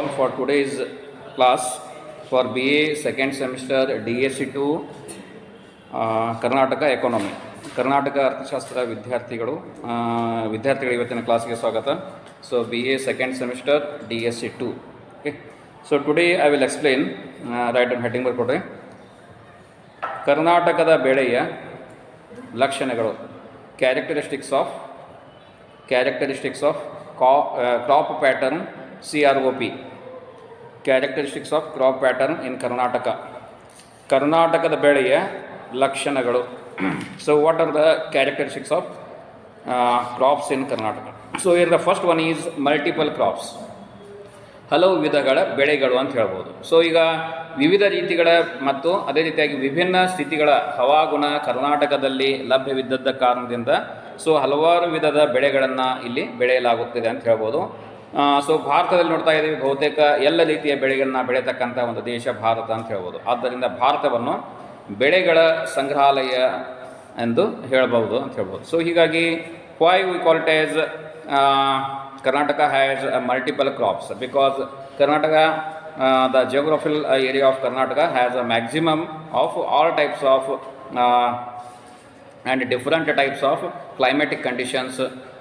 all for today's class for BA second semester DSC 2 Karnataka economy Karnataka ಅರ್ಥಶಾಸ್ತ್ರ ವಿದ್ಯಾರ್ಥಿಗಳು ಇವತ್ತಿನ ಕ್ಲಾಸ್ಗೆ ಸ್ವಾಗತ. So BA second semester DSC 2. Okay, so today I will explain. Write on heading ಬರ್ಕೊಡ್ರಿ. ಕರ್ನಾಟಕದ ಬೆಳೆಯ ಲಕ್ಷಣಗಳು, characteristics of crop pattern CROP, characteristics of crop pattern in Karnataka. ಕರ್ನಾಟಕದ ಬೆಳೆಯ ಲಕ್ಷಣಗಳು. So what are the characteristics of crops in Karnataka? So here the first one is multiple crops, ಹಲವು ವಿಧಗಳ ಬೆಳೆಗಳು ಅಂತ ಹೇಳ್ಬೋದು. ಸೊ ಈಗ ವಿವಿಧ ರೀತಿಗಳ ಮತ್ತು ಅದೇ ರೀತಿಯಾಗಿ ವಿಭಿನ್ನ ಸ್ಥಿತಿಗಳ ಹವಾಗುಣ ಕರ್ನಾಟಕದಲ್ಲಿ ಲಭ್ಯವಿದ್ದದ್ದ ಕಾರಣದಿಂದ ಸೊ ಹಲವಾರು ವಿಧದ ಬೆಳೆಗಳನ್ನು ಇಲ್ಲಿ ಬೆಳೆಯಲಾಗುತ್ತಿದೆ ಅಂತ ಹೇಳ್ಬೋದು. ಸೊ ಭಾರತದಲ್ಲಿ ನೋಡ್ತಾ ಇದ್ದೀವಿ, ಬಹುತೇಕ ಎಲ್ಲ ರೀತಿಯ ಬೆಳೆಗಳನ್ನ ಬೆಳೆಯತಕ್ಕಂಥ ಒಂದು ದೇಶ ಭಾರತ ಅಂತ ಹೇಳ್ಬೋದು. ಆದ್ದರಿಂದ ಭಾರತವನ್ನು ಬೆಳೆಗಳ ಸಂಗ್ರಹಾಲಯ ಎಂದು ಹೇಳಬಹುದು ಅಂತ ಹೇಳ್ಬೋದು. ಸೊ ಹೀಗಾಗಿ why we call it as Karnataka has multiple crops because Karnataka, the geographical area of Karnataka has a maximum of all types of and different types of climatic conditions.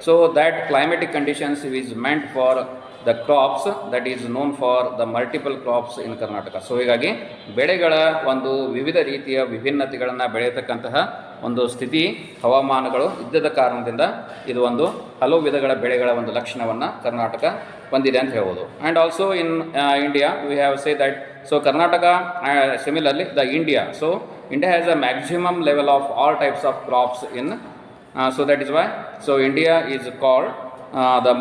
So that climatic conditions is meant for the crops that is known for the multiple crops in Karnataka. So ಹೀಗಾಗಿ ಬೆಳೆಗಳ ಒಂದು ವಿವಿಧ ರೀತಿಯ ವಿಭಿನ್ನತೆಗಳನ್ನು ಬೆಳೆಯತಕ್ಕಂತಹ ಒಂದು ಸ್ಥಿತಿ ಹವಾಮಾನಗಳು ಇದ್ದದ ಕಾರಣದಿಂದ ಇದು ಒಂದು ಹಲವು ವಿಧಗಳ ಬೆಳೆಗಳ ಒಂದು ಲಕ್ಷಣವನ್ನು ಕರ್ನಾಟಕ ಹೊಂದಿದೆ ಅಂತ ಹೇಳ್ಬೋದು. And also in India we have say that so Karnataka similarly the India. So India has a maximum level of all types of crops in, so that is why so India is called the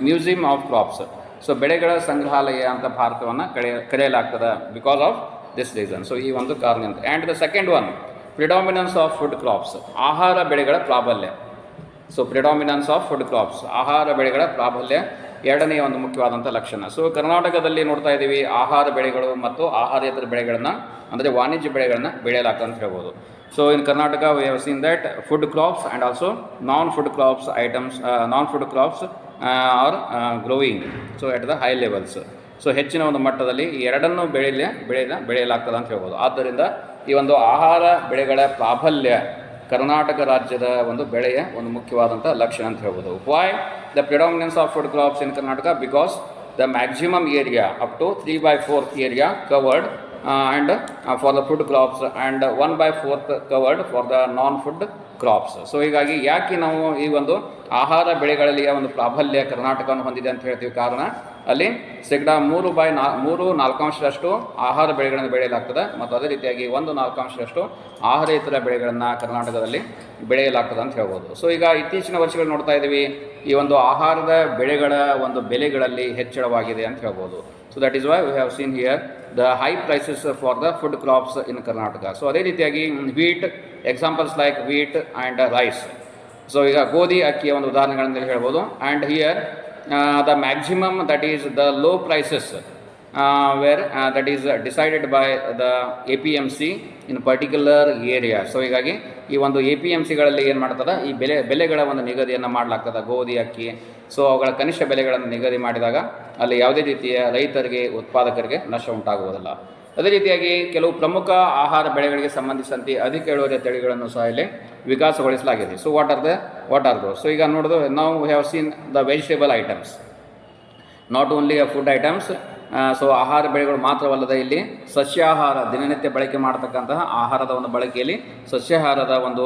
museum of crops. So ಬೆಳೆಗಳ ಸಂಗ್ರಹಾಲಯ ಅಂತ ಭಾರತವನ್ನು ಕರೆಯಲಾಗ್ತದೆ because of this reason. So ಈ ಒಂದು ಕಾರಣದಿಂದ. And the second one, predominance of food crops, ಆಹಾರ ಬೆಳೆಗಳ ಪ್ರಾಬಲ್ಯ. So predominance of food crops, ಆಹಾರ ಬೆಳೆಗಳ ಪ್ರಾಬಲ್ಯ ಎರಡನೆಯ ಒಂದು ಮುಖ್ಯವಾದಂಥ ಲಕ್ಷಣ. ಸೊ ಕರ್ನಾಟಕದಲ್ಲಿ ನೋಡ್ತಾ ಇದ್ದೀವಿ ಆಹಾರ ಬೆಳೆಗಳು ಮತ್ತು ಆಹಾರೇತರ ಬೆಳೆಗಳನ್ನು ಅಂದರೆ ವಾಣಿಜ್ಯ ಬೆಳೆಗಳನ್ನು ಬೆಳೆಯಲಾಗ್ತದೆ ಅಂತ ಹೇಳ್ಬೋದು. So in Karnataka we have seen that food crops and also non food crops are growing so at the high levels. So ಹೆಚ್ಚಿನ ಒಂದು ಮಟ್ಟದಲ್ಲಿ ಈ ಎರಡನ್ನೂ ಬೆಳೆಯಲಾಗ್ತದೆ ಅಂತ ಹೇಳ್ಬೋದು. ಆದ್ದರಿಂದ ಈ ಒಂದು ಆಹಾರ ಬೆಳೆಗಳ ಪ್ರಾಬಲ್ಯ ಕರ್ನಾಟಕ ರಾಜ್ಯದ ಒಂದು ಬೆಳೆಯ ಒಂದು ಮುಖ್ಯವಾದಂಥ ಲಕ್ಷಣ ಅಂತ ಹೇಳ್ಬೋದು. Why the predominance of food crops in Karnataka? Because the maximum area up to 3/4 area covered and for the food crops and 1/4 covered for the non food crops. So ಹೀಗಾಗಿ ಯಾಕೆ ನಾವು ಈ ಒಂದು ಆಹಾರ ಬೆಳೆಗಳಲ್ಲಿ ಒಂದು ಪ್ರಾಬಲ್ಯ ಕರ್ನಾಟಕವನ್ನು ಹೊಂದಿದೆ ಅಂತ ಹೇಳ್ತೀವಿ? ಕಾರಣ ಅಲ್ಲಿ 3/4 ಆಹಾರ ಬೆಳೆಗಳನ್ನು ಬೆಳೆಯಲಾಗ್ತದೆ ಮತ್ತು ಅದೇ ರೀತಿಯಾಗಿ 1/4 ಆಹಾರೇತರ ಬೆಳೆಗಳನ್ನು ಕರ್ನಾಟಕದಲ್ಲಿ ಬೆಳೆಯಲಾಗ್ತದೆ ಅಂತ ಹೇಳ್ಬೋದು. ಸೊ ಈಗ ಇತ್ತೀಚಿನ ವರ್ಷಗಳು ನೋಡ್ತಾ ಇದ್ದೀವಿ ಈ ಒಂದು ಆಹಾರದ ಬೆಳೆಗಳ ಒಂದು ಬೆಲೆಗಳಲ್ಲಿ ಹೆಚ್ಚಳವಾಗಿದೆ ಅಂತ ಹೇಳ್ಬೋದು. So that is why we have seen here the high prices for the food crops in Karnataka. So ಅದೇ ರೀತಿಯಾಗಿ wheat, examples like wheat and rice. So ಈಗ ಗೋಧಿ ಅಕ್ಕಿಯ ಒಂದು ಉದಾಹರಣೆಗಳನ್ನು ಹೇಳ್ಬೋದು. And here the maximum, that is the low prices where that is decided by the APMC in particular area. So ಹೀಗಾಗಿ ಈ ಒಂದು APMCಗಳಲ್ಲಿ ಏನು ಮಾಡ್ತದೆ, ಈ ಬೆಲೆಗಳ ಒಂದು ನಿಗದಿಯನ್ನು ಮಾಡಲಾಗ್ತದೆ ಗೋಧಿ ಅಕ್ಕಿ. ಸೊ ಅವುಗಳ ಕನಿಷ್ಠ ಬೆಲೆಗಳನ್ನು ನಿಗದಿ ಮಾಡಿದಾಗ ಅಲ್ಲಿ ಯಾವುದೇ ರೀತಿಯ ರೈತರಿಗೆ ಉತ್ಪಾದಕರಿಗೆ ನಷ್ಟ ಉಂಟಾಗುವುದಿಲ್ಲ. ಅದೇ ರೀತಿಯಾಗಿ ಕೆಲವು ಪ್ರಮುಖ ಆಹಾರ ಬೆಳೆಗಳಿಗೆ ಸಂಬಂಧಿಸಿದಂತೆ ಅಧಿಕ ಇಳುವರಿಯ ತಳಿಗಳನ್ನು ಸಹ ಇಲ್ಲಿ ವಿಕಾಸಗೊಳಿಸಲಾಗಿದೆ. ಸೊ ವಾಟ್ ಆರ್ ದೋ? ಸೊ ಈಗ ನೋಡೋದು ನಾವು have seen the vegetable items, not only food items. So ಆಹಾರ ಬೆಳೆಗಳು ಮಾತ್ರವಲ್ಲದೆ ಇಲ್ಲಿ ಸಸ್ಯಾಹಾರ, ದಿನನಿತ್ಯ ಬಳಕೆ ಮಾಡತಕ್ಕಂತಹ ಆಹಾರದ ಒಂದು ಬಳಕೆಯಲ್ಲಿ ಸಸ್ಯಾಹಾರದ ಒಂದು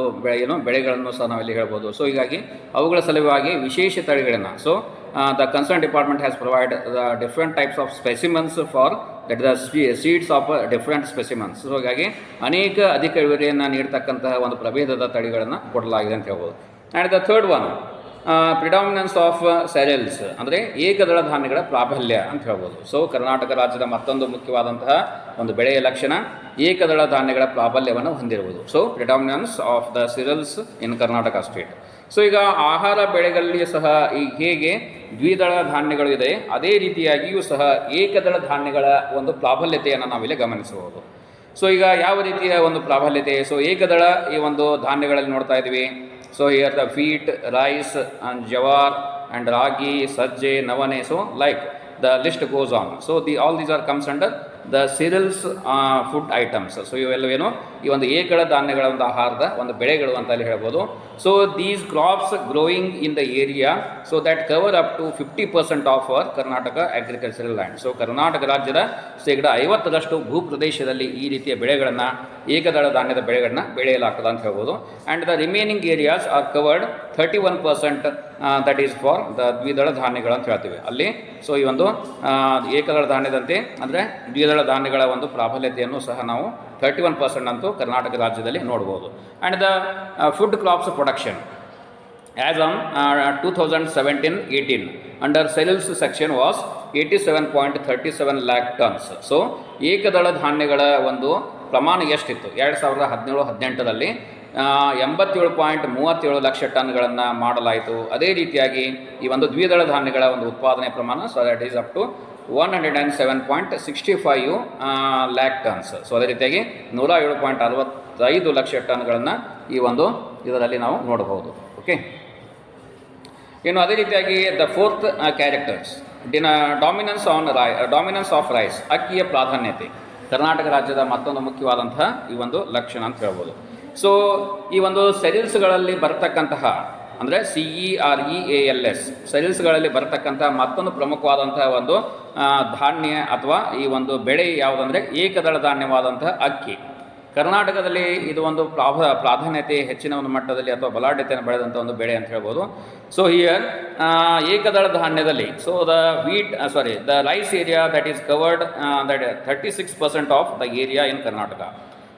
ಬೆಳೆಗಳನ್ನು ಸಹ ನಾವಿಲ್ಲಿ ಹೇಳ್ಬೋದು. ಸೊ ಹೀಗಾಗಿ ಅವುಗಳ ಸಲುವಾಗಿ ವಿಶೇಷ ತಳಿಗಳನ್ನು so the concerned department has provided the different types of specimens for that the seeds of different specimens. So ಹೀಗಾಗಿ ಅನೇಕ ಅಧಿಕ ಇಳುವರಿಯನ್ನು ನೀಡತಕ್ಕಂತಹ ಒಂದು ಪ್ರಭೇದದ ತಳಿಗಳನ್ನು ಕೊಡಲಾಗಿದೆ ಅಂತ ಹೇಳ್ಬೋದು. And the third one, predominance of cereals ಅಂದರೆ ಏಕದಳ ಧಾನ್ಯಗಳ ಪ್ರಾಬಲ್ಯ ಅಂತ ಹೇಳ್ಬೋದು. ಸೊ ಕರ್ನಾಟಕ ರಾಜ್ಯದ ಮತ್ತೊಂದು ಮುಖ್ಯವಾದಂತಹ ಒಂದು ಬೆಳೆಯ ಲಕ್ಷಣ ಏಕದಳ ಧಾನ್ಯಗಳ ಪ್ರಾಬಲ್ಯವನ್ನು ಹೊಂದಿರುವುದು. So predominance of the cereals in Karnataka state. So ಈಗ ಆಹಾರ ಬೆಳೆಗಳಲ್ಲಿ ಸಹ ಈಗ ಹೇಗೆ ದ್ವಿದಳ ಧಾನ್ಯಗಳು ಇದೆ, ಅದೇ ರೀತಿಯಾಗಿಯೂ ಸಹ ಏಕದಳ ಧಾನ್ಯಗಳ ಒಂದು ಪ್ರಾಬಲ್ಯತೆಯನ್ನು ನಾವಿಲ್ಲಿ ಗಮನಿಸಬಹುದು. ಸೊ ಈಗ ಯಾವ ರೀತಿಯ ಒಂದು ಪ್ರಾಬಲ್ಯತೆ? ಸೊ ಏಕದಳ ಈ ಒಂದು ಧಾನ್ಯಗಳಲ್ಲಿ ನೋಡ್ತಾ ಇದ್ದೀವಿ. So here the wheat, rice and jawar and ragi, sajje, navane. So like the list goes on. So all these are comes under the cereals food items. So ಇವೆಲ್ಲವೇನು ಈ ಒಂದು ಏಕದಳ ಧಾನ್ಯಗಳ ಒಂದು ಆಹಾರದ ಒಂದು ಬೆಳೆಗಳು ಅಂತ ಅಲ್ಲಿ ಹೇಳ್ಬೋದು. So these crops growing in the area so that cover up to 50% of our Karnataka agricultural land. So Karnataka ರಾಜ್ಯದ ಶೇಕಡ 50% ಭೂಪ್ರದೇಶದಲ್ಲಿ ಈ ರೀತಿಯ ಬೆಳೆಗಳನ್ನು ಏಕದಳ ಧಾನ್ಯದ ಬೆಳೆಗಳನ್ನ ಬೆಳೆಯಲಾಗ್ತದೆ ಅಂತ ಹೇಳ್ಬೋದು. And the remaining areas R covered 31% that is for the ದ್ವಿದಳ ಧಾನ್ಯಗಳು ಅಂತ ಹೇಳ್ತೀವಿ ಅಲ್ಲಿ. ಸೊ ಈ ಒಂದು ಏಕದಳ ಧಾನ್ಯದಂತೆ ಅಂದರೆ ದ್ವಿದಳ ಧಾನ್ಯಗಳ ಒಂದು ಪ್ರಾಬಲ್ಯತೆಯನ್ನು ಸಹ ನಾವು 31% ಅಂತೂ ಕರ್ನಾಟಕ ರಾಜ್ಯದಲ್ಲಿ ನೋಡ್ಬೋದು. And the food crops production as on 2017-18 under cereals section was 87.37 lakh tons. So ಏಕದಳ ಧಾನ್ಯಗಳ ಒಂದು ಪ್ರಮಾಣ ಎಷ್ಟಿತ್ತು 2017-18ರಲ್ಲಿ 87.37 ಲಕ್ಷ ಟನ್ಗಳನ್ನು ಮಾಡಲಾಯಿತು. ಅದೇ ರೀತಿಯಾಗಿ ಈ ಒಂದು ದ್ವಿದಳ ಧಾನ್ಯಗಳ ಒಂದು ಉತ್ಪಾದನೆ ಪ್ರಮಾಣ so that is up to 107.65 lakh tons. So ಅದೇ ರೀತಿಯಾಗಿ 107.65 ಲಕ್ಷ ಟನ್ಗಳನ್ನು ಈ ಒಂದು ಇದರಲ್ಲಿ ನಾವು ನೋಡಬಹುದು. ಓಕೆ, ಇನ್ನು ಅದೇ ರೀತಿಯಾಗಿ the fourth characters dominance of rice, ಅಕ್ಕಿಯ ಪ್ರಾಧಾನ್ಯತೆ ಕರ್ನಾಟಕ ರಾಜ್ಯದ ಮತ್ತೊಂದು ಮುಖ್ಯವಾದಂತಹ ಈ ಒಂದು ಲಕ್ಷಣ ಅಂತ ಹೇಳ್ಬೋದು. ಸೊ ಈ ಒಂದು ಸೆರಿಲ್ಸ್ಗಳಲ್ಲಿ ಬರತಕ್ಕಂತಹ ಅಂದರೆ CEREALS ಸೆರಿಲ್ಸ್ಗಳಲ್ಲಿ ಬರತಕ್ಕಂಥ ಮತ್ತೊಂದು ಪ್ರಮುಖವಾದಂತಹ ಒಂದು ಧಾನ್ಯ ಅಥವಾ ಈ ಒಂದು ಬೆಳೆ ಯಾವುದಂದರೆ ಏಕದಳ ಧಾನ್ಯವಾದಂತಹ ಅಕ್ಕಿ. ಕರ್ನಾಟಕದಲ್ಲಿ ಇದು ಒಂದು ಪ್ರಾಧಾನ್ಯತೆ ಹೆಚ್ಚಿನ ಒಂದು ಮಟ್ಟದಲ್ಲಿ ಅಥವಾ ಬಲಾಢ್ಯತೆಯನ್ನು ಬೆಳೆದಂಥ ಒಂದು ಬೆಳೆ ಅಂತ ಹೇಳ್ಬೋದು. ಸೊ ಹಿಯರ್ ಏಕದಳ ಧಾನ್ಯದಲ್ಲಿ so the rice area that is covered that 36% of the area in Karnataka.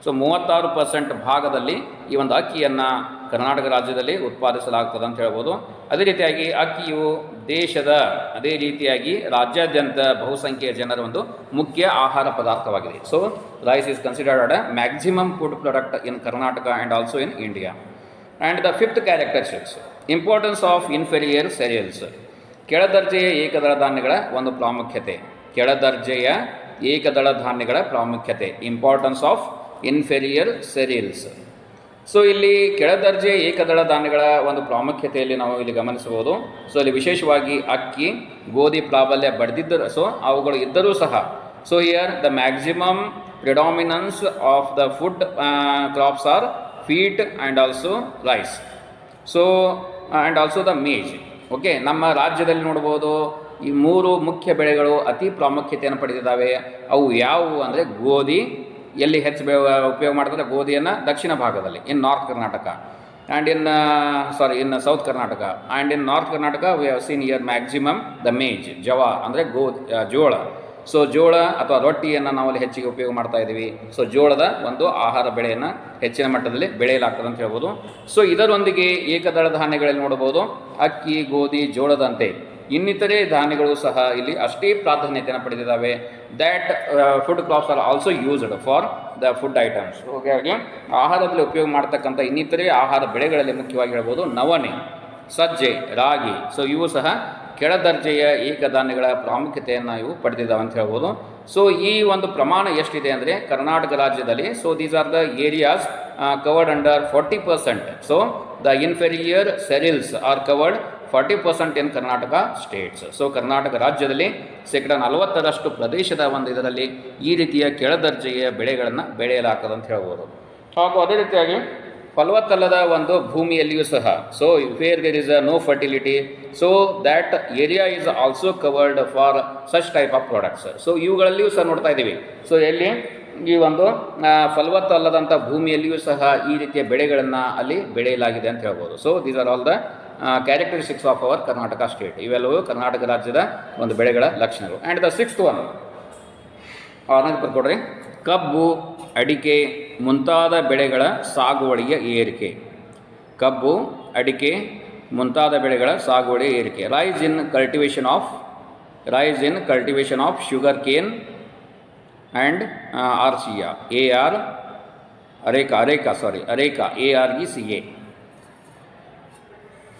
So 36% ಭಾಗದಲ್ಲಿ ಈ ಒಂದು ಅಕ್ಕಿಯನ್ನು ಕರ್ನಾಟಕ ರಾಜ್ಯದಲ್ಲಿ ಉತ್ಪಾದಿಸಲಾಗ್ತದೆ ಅಂತ ಹೇಳ್ಬೋದು. ಅದೇ ರೀತಿಯಾಗಿ ಅಕ್ಕಿಯು ದೇಶದ ಅದೇ ರೀತಿಯಾಗಿ ರಾಜ್ಯಾದ್ಯಂತ ಬಹುಸಂಖ್ಯೆಯ ಜನರ ಒಂದು ಮುಖ್ಯ ಆಹಾರ ಪದಾರ್ಥವಾಗಿದೆ. So rice is considered a maximum food product in Karnataka and also in India. And the fifth characteristics importance of inferior cereals, ಕೆಳದರ್ಜೆಯ ಏಕದಳ ಧಾನ್ಯಗಳ ಒಂದು ಪ್ರಾಮುಖ್ಯತೆ. ಕೆಳದರ್ಜೆಯ ಏಕದಳ ಧಾನ್ಯಗಳ ಪ್ರಾಮುಖ್ಯತೆ, importance of inferior cereals. So ಇಲ್ಲಿ ಕೆಳದರ್ಜೆ ಏಕದಳ ಧಾನ್ಯಗಳ ಒಂದು ಪ್ರಾಮುಖ್ಯತೆಯಲ್ಲಿ ನಾವು ಇಲ್ಲಿ ಗಮನಿಸಬಹುದು. ಸೊ ಇಲ್ಲಿ ವಿಶೇಷವಾಗಿ ಅಕ್ಕಿ, ಗೋಧಿ ಪ್ರಾಬಲ್ಯ ಪಡೆದಿದ್ದರೂ ಸೊ ಅವುಗಳು ಇದ್ದರೂ ಸಹ so here the maximum predominance of the food crops are wheat and also rice. So and also the maize. Okay, ನಮ್ಮ ರಾಜ್ಯದಲ್ಲಿ ನೋಡ್ಬೋದು ಈ ಮೂರು ಮುಖ್ಯ ಬೆಳೆಗಳು ಅತಿ ಪ್ರಾಮುಖ್ಯತೆಯನ್ನು ಪಡೆದಿದ್ದಾವೆ. ಅವು ಯಾವುವು ಅಂದರೆ ಗೋಧಿ, ಎಲ್ಲಿ ಹೆಚ್ಚು ಉಪಯೋಗ ಮಾಡ್ತಾರೆ ಗೋಧಿಯನ್ನು ದಕ್ಷಿಣ ಭಾಗದಲ್ಲಿ in north Karnataka and in south Karnataka. And in north Karnataka we have seen here maximum the maize, ಜವಾ ಅಂದರೆ ಜೋಳ. ಸೊ ಜೋಳ ಅಥವಾ ರೊಟ್ಟಿಯನ್ನು ನಾವಲ್ಲಿ ಹೆಚ್ಚಿಗೆ ಉಪಯೋಗ ಮಾಡ್ತಾ ಇದ್ದೀವಿ. ಸೊ ಜೋಳದ ಒಂದು ಆಹಾರ ಬೆಳೆಯನ್ನು ಹೆಚ್ಚಿನ ಮಟ್ಟದಲ್ಲಿ ಬೆಳೆಯಲಾಗ್ತದೆ ಅಂತ ಹೇಳ್ಬೋದು. ಸೊ ಇದರೊಂದಿಗೆ ಏಕದಳ ಧಾನ್ಯಗಳಲ್ಲಿ ನೋಡ್ಬೋದು ಅಕ್ಕಿ, ಗೋಧಿ, ಜೋಳದಂತೆ ಇನ್ನಿತರೆ ಧಾನ್ಯಗಳು ಸಹ ಇಲ್ಲಿ ಅಷ್ಟೇ ಪ್ರಾಧಾನ್ಯತೆಯನ್ನು ಪಡೆದಿದ್ದಾವೆ. That food crops are also used for the food items. ಹಾಗಾಗಿ ಆಹಾರದಲ್ಲಿ ಉಪಯೋಗ ಮಾಡ್ತಕ್ಕಂಥ ಇನ್ನಿತರೆ ಆಹಾರ ಬೆಳೆಗಳಲ್ಲಿ ಮುಖ್ಯವಾಗಿ ಹೇಳ್ಬೋದು ನವಣೆ, ಸಜ್ಜೆ, ರಾಗಿ. ಸೊ ಇವು ಸಹ ಕೆಳದರ್ಜೆಯ ಏಕಧಾನ್ಯಗಳ ಪ್ರಾಮುಖ್ಯತೆಯನ್ನು ಇವು ಪಡೆದಿದ್ದಾವೆ ಅಂತ ಹೇಳ್ಬೋದು. ಸೊ ಈ ಒಂದು ಪ್ರಮಾಣ ಎಷ್ಟಿದೆ ಅಂದರೆ ಕರ್ನಾಟಕ ರಾಜ್ಯದಲ್ಲಿ so these are the areas covered under 40%. So the inferior cereals are covered 40% in Karnataka states. So Karnataka ರಾಜ್ಯದಲ್ಲಿ ಶೇಕಡ 40% ಪ್ರದೇಶದ ಒಂದು ಇದರಲ್ಲಿ ಈ ರೀತಿಯ ಕೆಳದರ್ಜೆಯ ಬೆಳೆಗಳನ್ನು ಬೆಳೆಯಲಾಗ್ತದೆ ಅಂತ ಹೇಳ್ಬೋದು. ಹಾಗೂ ಅದೇ ರೀತಿಯಾಗಿ ಫಲವತ್ತಲ್ಲದ ಒಂದು ಭೂಮಿಯಲ್ಲಿಯೂ ಸಹ so where there is a no fertility so that area is also covered for such type of products. So ಇವುಗಳಲ್ಲಿಯೂ ಸಹ ನೋಡ್ತಾ ಇದ್ದೀವಿ. ಸೊ ಎಲ್ಲಿ ಈ ಒಂದು ಫಲವತ್ತಲ್ಲದಂಥ ಭೂಮಿಯಲ್ಲಿಯೂ ಸಹ ಈ ರೀತಿಯ ಬೆಳೆಗಳನ್ನು ಅಲ್ಲಿ ಬೆಳೆಯಲಾಗಿದೆ ಅಂತ ಹೇಳ್ಬೋದು. So these are all the characteristics of our Karnataka state. ಇವೆಲ್ಲವೂ ಕರ್ನಾಟಕ ರಾಜ್ಯದ ಒಂದು ಬೆಳೆಗಳ ಲಕ್ಷಣಗಳು. ಆ್ಯಂಡ್ ದ ಸಿಕ್ಸ್ತ್ ಒನ್ ಕೊಡ್ರಿ, ಕಬ್ಬು, ಅಡಿಕೆ ಮುಂತಾದ ಬೆಳೆಗಳ ಸಾಗುವಳಿಯ ಏರಿಕೆ. ಕಬ್ಬು, ಅಡಿಕೆ ಮುಂತಾದ ಬೆಳೆಗಳ ಸಾಗುವಳಿಯ ಏರಿಕೆ. Rice in cultivation of sugar cane and ಆರ್ಸಿಯಾ ಅರೇಕಾ ARECA.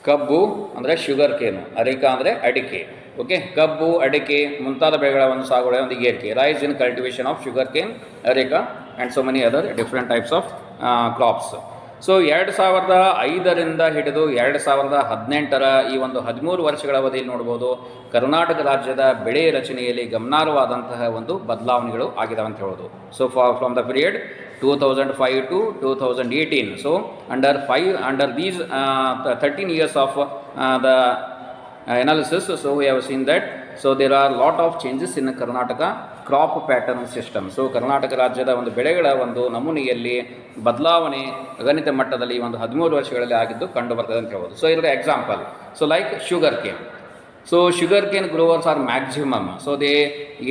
ಕಬ್ಬು ಅಂದರೆ ಶುಗರ್ ಕೇನು, ಅರೇಕಾ ಅಂದರೆ ಅಡಿಕೆ. ಓಕೆ, ಕಬ್ಬು, ಅಡಿಕೆ ಮುಂತಾದ ಬೆಳೆಗಳ ಒಂದು ಸಾಗುವಳಿಯ ಒಂದು ಏರಿಕೆ. Rice in cultivation of sugar cane, areca and so many other different types of crops. So 2005ರಿಂದ ಹಿಡಿದು 2018ರ ಈ ಒಂದು 13 ವರ್ಷಗಳ ಅವಧಿಯಲ್ಲಿ ನೋಡ್ಬೋದು ಕರ್ನಾಟಕ ರಾಜ್ಯದ ಬೆಳೆ ರಚನೆಯಲ್ಲಿ ಗಮನಾರ್ಹವಾದಂತಹ ಒಂದು ಬದಲಾವಣೆಗಳು ಆಗಿದಾವೆ ಅಂತ ಹೇಳ್ಬೋದು. So from the period 2005 to 2018. So under these 13 years of the analysis, so we have seen that so there are lot of changes in Karnataka crop pattern system. So Karnataka ರಾಜ್ಯದ ಒಂದು ಬೆಳೆಗಳ ಒಂದು ನಮೂನೆಯಲ್ಲಿ ಬದಲಾವಣೆ ಅಗಣಿತ ಮಟ್ಟದಲ್ಲಿ ಒಂದು 13 ವರ್ಷಗಳಲ್ಲಿ ಆಗಿದ್ದು ಕಂಡು ಬರ್ತದೆ ಅಂತ ಹೇಳ್ಬೋದು. ಸೊ ಇದರ example, so like sugar cane. So sugarcane growers are maximum. So the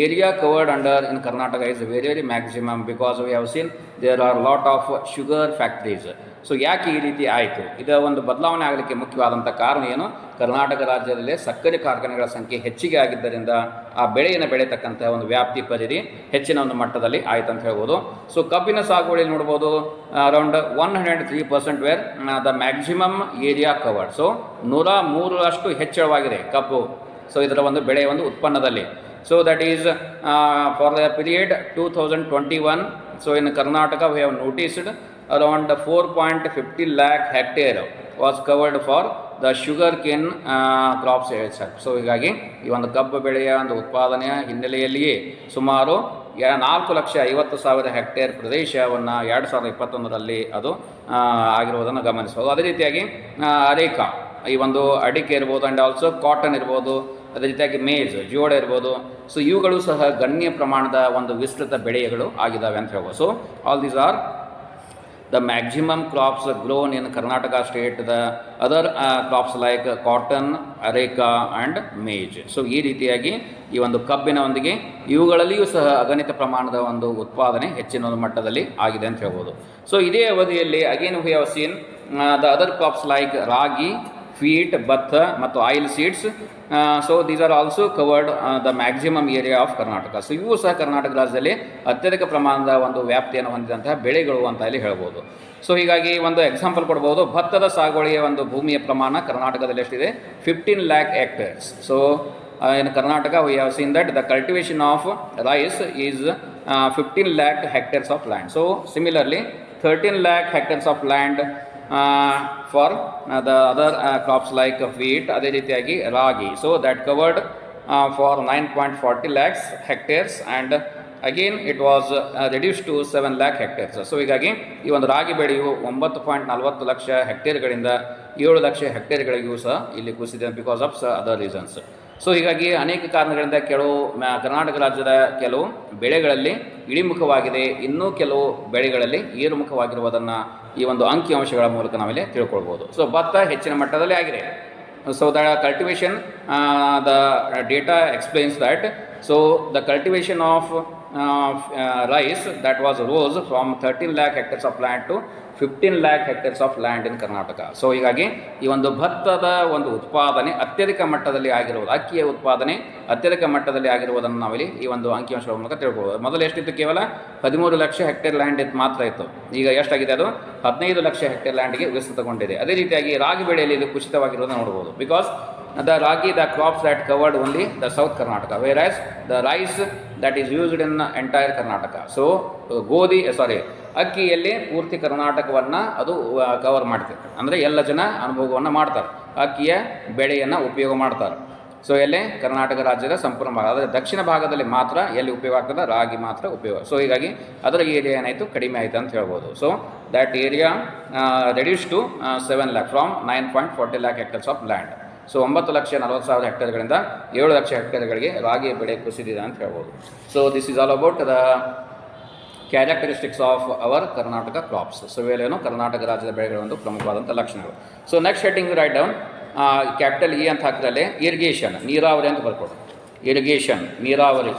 area covered under in Karnataka is very maximum because we have seen there are lot of sugar factories. So ಯಾಕೆ ಈ ರೀತಿ ಆಯಿತು? ಇದರ ಒಂದು ಬದಲಾವಣೆ ಆಗಲಿಕ್ಕೆ ಮುಖ್ಯವಾದಂಥ ಕಾರಣ ಏನು? ಕರ್ನಾಟಕ ರಾಜ್ಯದಲ್ಲಿ ಸಕ್ಕರೆ ಕಾರ್ಖಾನೆಗಳ ಸಂಖ್ಯೆ ಹೆಚ್ಚಿಗೆ ಆಗಿದ್ದರಿಂದ ಆ ಬೆಳೆಯನ್ನು ಬೆಳೆಯತಕ್ಕಂಥ ಒಂದು ವ್ಯಾಪ್ತಿ ಪರಿಧಿ ಹೆಚ್ಚಿನ ಒಂದು ಮಟ್ಟದಲ್ಲಿ ಆಯ್ತು ಅಂತ ಹೇಳ್ಬೋದು. ಸೊ ಕಬ್ಬಿನ ಸಾಗುವಳಿಯಲ್ಲಿ ನೋಡ್ಬೋದು around 103% where the maximum area covered. So 103ರಷ್ಟು ಹೆಚ್ಚಳವಾಗಿದೆ ಕಬ್ಬು. ಸೊ ಇದರ ಒಂದು ಬೆಳೆಯ ಒಂದು ಉತ್ಪನ್ನದಲ್ಲಿ. So that is for the period 2021. So in Karnataka we have noticed around 4.50 lakh hectare was covered for the sugarcane crops itself. So ಹೀಗಾಗಿ ಈ ಒಂದು ಕಬ್ಬು ಬೆಳೆಯ ಒಂದು ಉತ್ಪಾದನೆಯ ಹಿನ್ನೆಲೆಯಲ್ಲಿಯೇ ಸುಮಾರು 4,50,000 ಹೆಕ್ಟೇರ್ ಪ್ರದೇಶವನ್ನು 2021ರಲ್ಲಿ ಅದು ಆಗಿರುವುದನ್ನು ಗಮನಿಸಬಹುದು. ಅದೇ ರೀತಿಯಾಗಿ ಅರೇಕಾ, ಈ ಒಂದು ಅಡಿಕೆ ಇರ್ಬೋದು, ಆ್ಯಂಡ್ ಆಲ್ಸೋ ಕಾಟನ್ ಇರ್ಬೋದು, ಅದೇ ರೀತಿಯಾಗಿ ಮೇಜ್, ಜೋಳ ಇರ್ಬೋದು. ಸೊ ಇವುಗಳು ಸಹ ಗಣ್ಯ ಪ್ರಮಾಣದ ಒಂದು ವಿಸ್ತೃತ ಬೆಳೆಗಳು ಆಗಿದ್ದಾವೆ ಅಂತ ಹೇಳ್ಬೋದು. So all these are the maximum crops grown in Karnataka state, the other crops like cotton, areca and maize. So ಈ ರೀತಿಯಾಗಿ ಈ ಒಂದು ಕಬ್ಬಿನ ಒಂದಿಗೆ ಇವುಗಳಲ್ಲಿಯೂ ಸಹ ಅಗಣಿತ ಪ್ರಮಾಣದ ಒಂದು ಉತ್ಪಾದನೆ ಹೆಚ್ಚಿನ ಒಂದು ಮಟ್ಟದಲ್ಲಿ ಆಗಿದೆ ಅಂತ ಹೇಳ್ಬೋದು. ಸೊ ಇದೇ ಅವಧಿಯಲ್ಲಿ again we have seen the other crops like ragi, wheat, ಭತ್ತ ಮತ್ತು oil seeds. So these are also covered the maximum area of Karnataka. So ಇವು ಸಹ ಕರ್ನಾಟಕ ರಾಜ್ಯದಲ್ಲಿ ಅತ್ಯಧಿಕ ಪ್ರಮಾಣದ ಒಂದು ವ್ಯಾಪ್ತಿಯನ್ನು ಹೊಂದಿದಂತಹ ಬೆಳೆಗಳು ಅಂತ ಇಲ್ಲಿ ಹೇಳ್ಬೋದು. ಸೊ ಹೀಗಾಗಿ ಒಂದು ಎಕ್ಸಾಂಪಲ್ ಕೊಡ್ಬೋದು. ಭತ್ತದ ಸಾಗುವಳಿಯ ಒಂದು ಭೂಮಿಯ ಪ್ರಮಾಣ ಕರ್ನಾಟಕದಲ್ಲಿ ಎಷ್ಟಿದೆ? 15 lakh hectares. So in Karnataka we have seen that the cultivation of rice is 15 lakh hectares of land. So similarly 13 lakh hectares of land for the other crops like wheat, ಅದೇ ರೀತಿಯಾಗಿ ರಾಗಿ. So that covered for 9.40 lakhs hectares and again it was reduced to 7 lakh hectares. So ಹೀಗಾಗಿ ಈ ಒಂದು ರಾಗಿ ಬೆಳೆಯು 9.40 ಲಕ್ಷ ಹೆಕ್ಟೇರ್ಗಳಿಂದ 7 ಲಕ್ಷ ಹೆಕ್ಟೇರ್ಗಳಿಗೂ ಸಹ ಇಲ್ಲಿ ಕುಸಿದೆ because of other reasons. So ಹೀಗಾಗಿ ಅನೇಕ ಕಾರಣಗಳಿಂದ ಕರ್ನಾಟಕ ರಾಜ್ಯದ ಕೆಲವು ಬೆಳೆಗಳಲ್ಲಿ ಇಳಿಮುಖವಾಗಿದೆ, ಇನ್ನೂ ಕೆಲವು ಬೆಳೆಗಳಲ್ಲಿ ಏರುಮುಖವಾಗಿರುವುದನ್ನು ಈ ಒಂದು ಅಂಕಿಅಂಶಗಳ ಮೂಲಕ ನಾವಿಲ್ಲಿ ತಿಳ್ಕೊಳ್ಬೋದು. ಸೊ ಭತ್ತ ಹೆಚ್ಚಿನ ಮಟ್ಟದಲ್ಲಿ ಆಗಿದೆ. So the cultivation, the data explains that so the cultivation of rice that was rose from 13 lakh hectares of land to 15 lakh hectares of land in Karnataka. So ಹೀಗಾಗಿ ಈ ಒಂದು ಭತ್ತದ ಒಂದು ಉತ್ಪಾದನೆ ಅತ್ಯಧಿಕ ಮಟ್ಟದಲ್ಲಿ ಆಗಿರುವುದು, ಅಕ್ಕಿಯ ಉತ್ಪಾದನೆ ಅತ್ಯಧಿಕ ಮಟ್ಟದಲ್ಲಿ ಆಗಿರುವುದನ್ನು ನಾವಿಲ್ಲಿ ಈ ಒಂದು ಅಂಕಿಅಂಶಗಳ ಮೂಲಕ ತಿಳ್ಕೊಳ್ಬೋದು. ಮೊದಲು ಎಷ್ಟಿತ್ತು? ಕೇವಲ 13 ಲಕ್ಷ ಹೆಕ್ಟೇರ್ ಲ್ಯಾಂಡ್ ಮಾತ್ರ ಇತ್ತು. ಈಗ ಎಷ್ಟಾಗಿದೆ? ಅದು 15 ಲಕ್ಷ ಹೆಕ್ಟೇರ್ ಲ್ಯಾಂಡ್ಗೆ ವಿಸ್ತೃತಗೊಂಡಿದೆ. ಅದೇ ರೀತಿಯಾಗಿ ರಾಗಿ ಬೆಳೆಯಲ್ಲಿ ಇದು ಕುಸಿತವಾಗಿರುವುದನ್ನು ನೋಡ್ಬೋದು. Because the ragi, the crops that covered only the South Karnataka, whereas the rice that is used in entire Karnataka. So ಅಕ್ಕಿಯಲ್ಲಿ ಪೂರ್ತಿ ಕರ್ನಾಟಕವನ್ನು ಅದು ಕವರ್ ಮಾಡ್ತದೆ. ಅಂದರೆ ಎಲ್ಲ ಜನ ಅನುಭವವನ್ನು ಮಾಡ್ತಾರೆ, ಅಕ್ಕಿಯ ಬೆಳೆಯನ್ನು ಉಪಯೋಗ ಮಾಡ್ತಾರೆ. ಸೊ ಎಲ್ಲಿ ಕರ್ನಾಟಕ ರಾಜ್ಯದ ಸಂಪೂರ್ಣ ಭಾಗ, ಆದರೆ ದಕ್ಷಿಣ ಭಾಗದಲ್ಲಿ ಮಾತ್ರ ಎಲ್ಲಿ ಉಪಯೋಗ ಆಗ್ತದೆ? ರಾಗಿ ಮಾತ್ರ ಉಪಯೋಗ. ಸೊ ಹೀಗಾಗಿ ಅದರ ಏರಿಯಾ ಏನಾಯಿತು? ಕಡಿಮೆ ಆಯಿತು ಅಂತ ಹೇಳ್ಬೋದು. So that area reduce to 7 lakh from 9.40 lakh hectares of land. So 9,40,000 ಹೆಕ್ಟೇರ್ಗಳಿಂದ 7 ಲಕ್ಷ ಹೆಕ್ಟೇರ್ಗಳಿಗೆ ರಾಗಿ ಬೆಳೆ ಕುಸಿದಿದೆ ಅಂತ ಹೇಳ್ಬೋದು. So this is all about the characteristics of our Karnataka crops. So ಇವೆಲ್ಲೇನು ಕರ್ನಾಟಕ ರಾಜ್ಯದ ಬೆಳೆಗಳ ಒಂದು ಪ್ರಮುಖವಾದಂಥ ಲಕ್ಷಣಗಳು. So next heading write down capital E ಅಂತ ಹಾಕಿದಲ್ಲಿ ಇರಿಗೇಷನ್, ನೀರಾವರಿ ಅಂತ ಬರ್ಕೊಡು. ಇರಿಗೇಷನ್, ನೀರಾವರಿ.